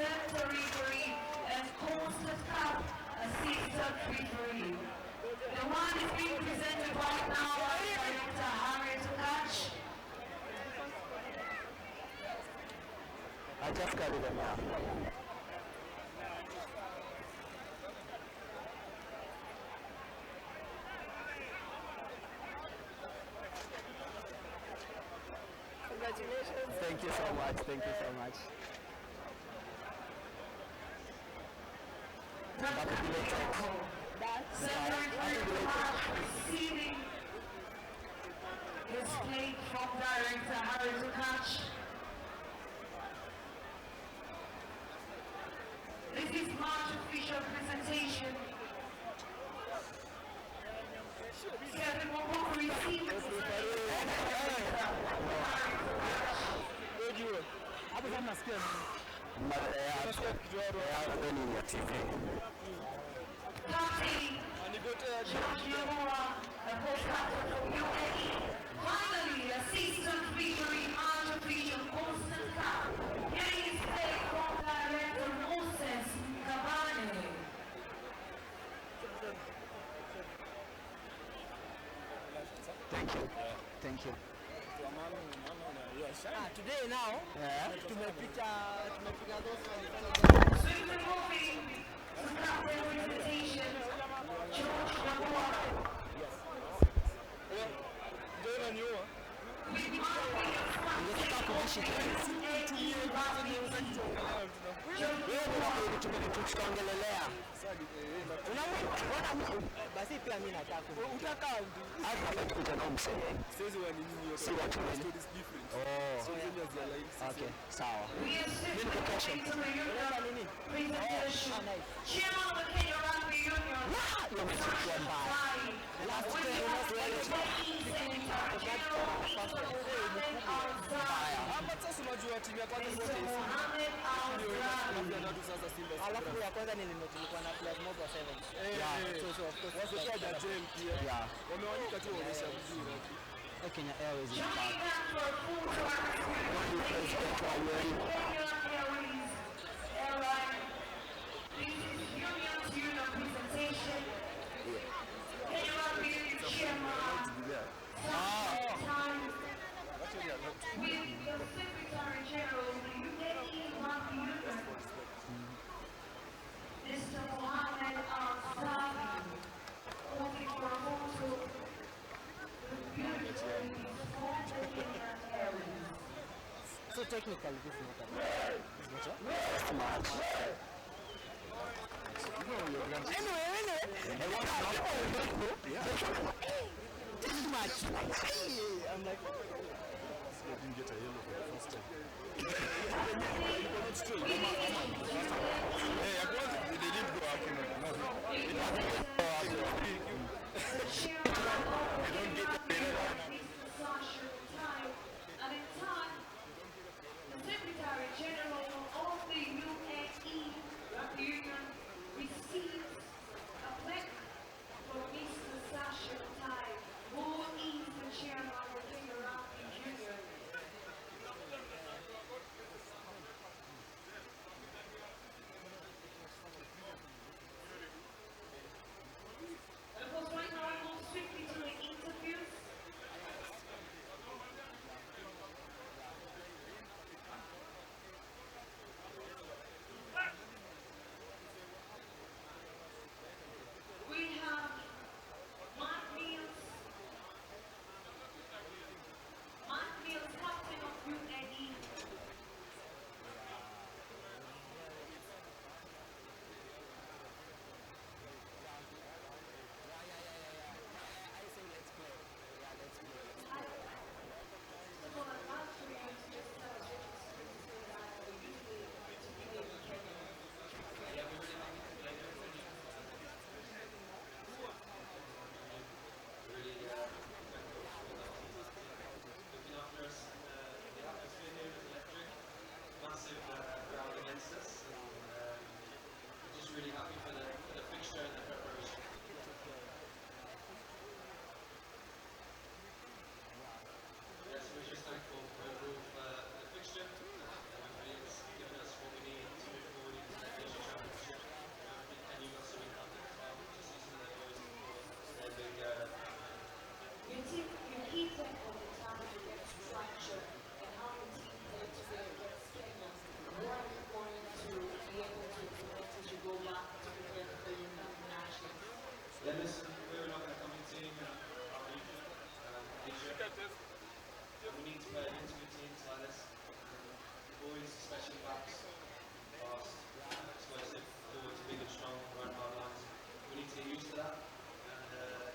Conservatory and just carry them, yeah. Congratulations. Thank you so much. Thank you so much. Receiving his plate from director Harry to catch. This is March official presentation. Kevin Waboko receiving his plate. Finally, assistant victory March official Constant Cup. Getting his plate from director Moses Kabane. Thank you. Today now, Yeah. tumepiga those Swiftly moving to captain presentation, George Nabua. With Tutaongelelea. basi pia mimi nataka Si watu wengi. Okay, sawa. presentation. Chairman of the Kenya Rugby Union. alafu ya kwanza nilikuwa na plus mob wa 7. So of course Kenya Airways is Joining back. us for a full tour. Airline. This is Union to Union presentation. Kenya Rugby Union Chairman. Time with the Secretary General of the UAE Rugby Union, Mr. Mohammed Al-Sabi, holding for a photo with beautiful from the Kenyan Airways. so technically this is not This much. I'm like And in time, the Secretary General of the UAE Rugby Union receives a plaque from Mr. Sasha Tai, who is the chairman of the Kenya Rugby Union. And of course, right now, I'm going to need to play against good teams like this. Boys, especially backs, fast, explosive, forwards, big and strong, run hard lines. We need to get used to that, and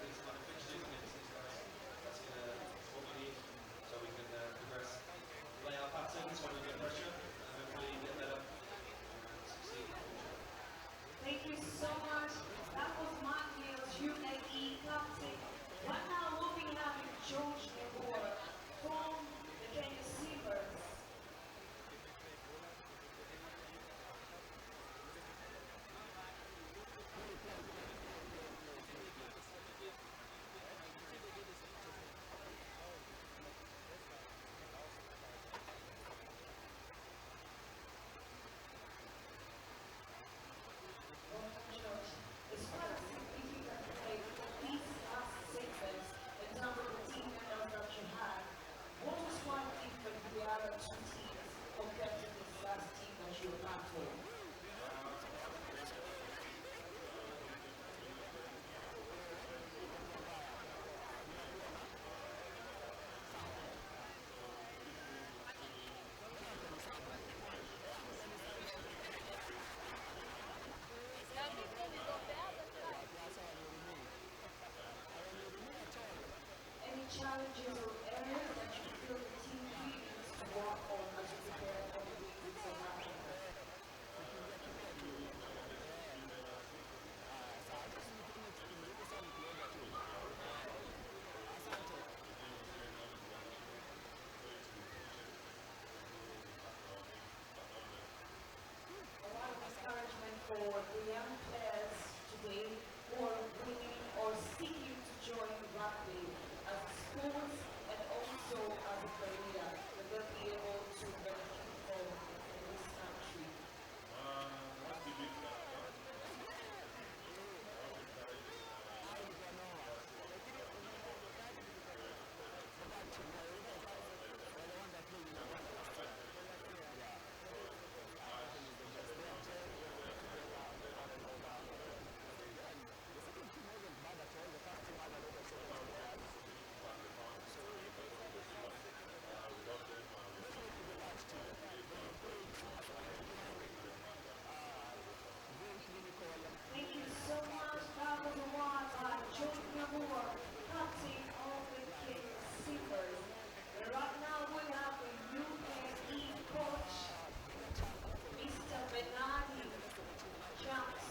these kind of fixtures against these guys, that's what we need, so we can progress, lay our patterns when we get pressure, and hopefully get better and succeed in the future. Thank you so much. That was Mark Mills, UAE captain. Right now, we'll be having George Nebor from the Kenya Simbas. It's quite a significant play for these last segments in terms of the team members that you had. What was quite different with the other two teams compared to this last team that you were battling? Any challenges or areas that you feel the team really needs to work on as you prepare for the week in South Africa? A lot of encouragement for the young players today who are willing or seeking to join rugby as a sport and also as a career that they'll be able to benefit from in this country. Thank you so much. That was a one by George Nebor, captain of the Kenya Simbas. And right now we have the UAE coach, Mr. Benani Jumps.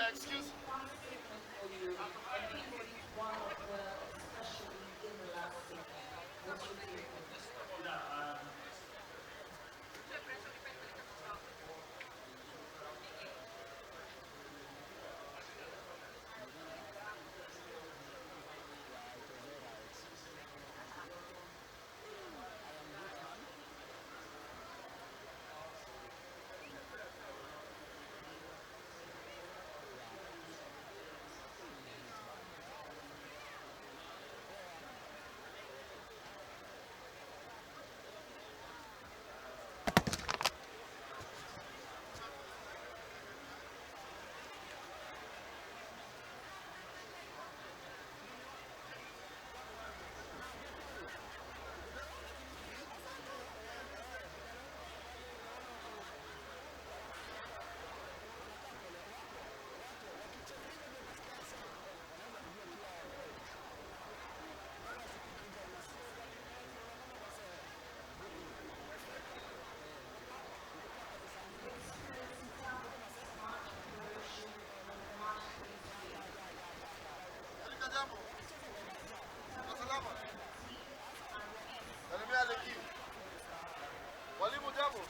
Excuse me. Walimu jambo.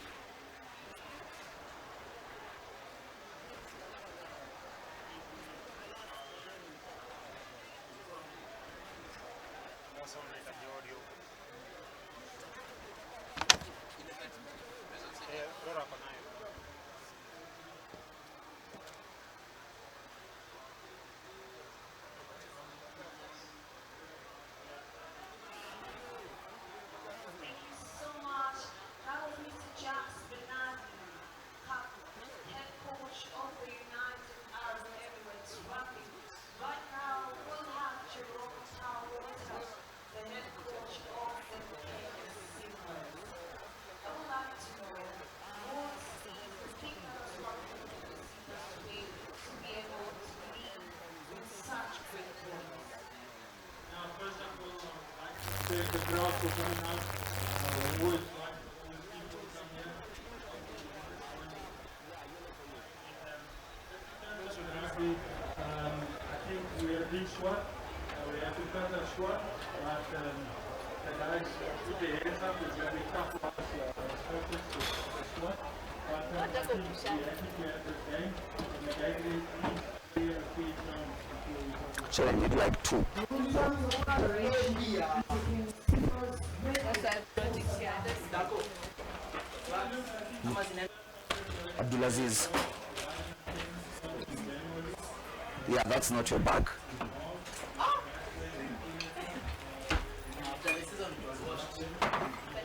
Sasa unahitaji audio. so much. That was Mr. Jax Benazzi, head coach of the United Arab Emirates Rugby. Right now, we'll have Jerome Towwater, the head coach of the Kenya Simbas. I would like to know what is the particular structure of the Simbas to be able to lead with such great players. Now, first of all, I'd like to thank the crowd for coming out. We always like all the people to come here. In terms of rugby, I think we are a big squad. We have to cut our squad, but the guys put their hands up. It's going to be tough for us, focus the squad. But I think we have the game. And the game is clear, feet down. So I need like 2. Abdulaziz. Yeah, that's not your bag.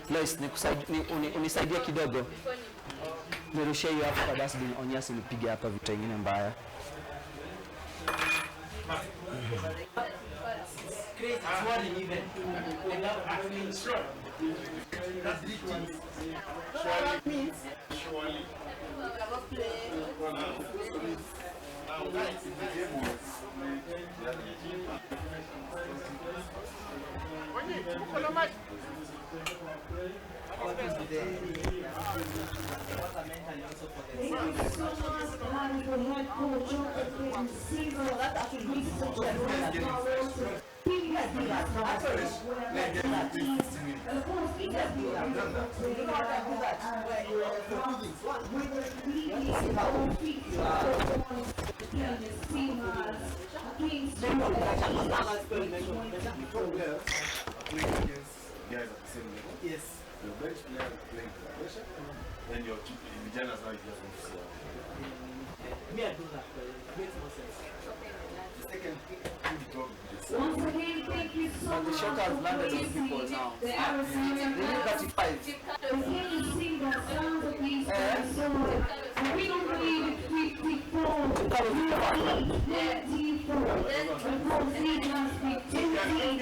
Lois, unisaidie kidogo. Nirushie hiyo hapo kwa dustbin, onyesha nipige hapa vitu vingine mbaya. Yes. Your bench player playing pressure, then your Indiana's now just want to see. Me, I do that, but it makes more sense. Once again, thank you so much. The shock has landed on people now. The RFUEA They need 35. The Kenya Simbas sounds of these guys, so we don't believe it's 54. We believe 34. And for Fiji must be 2 teams.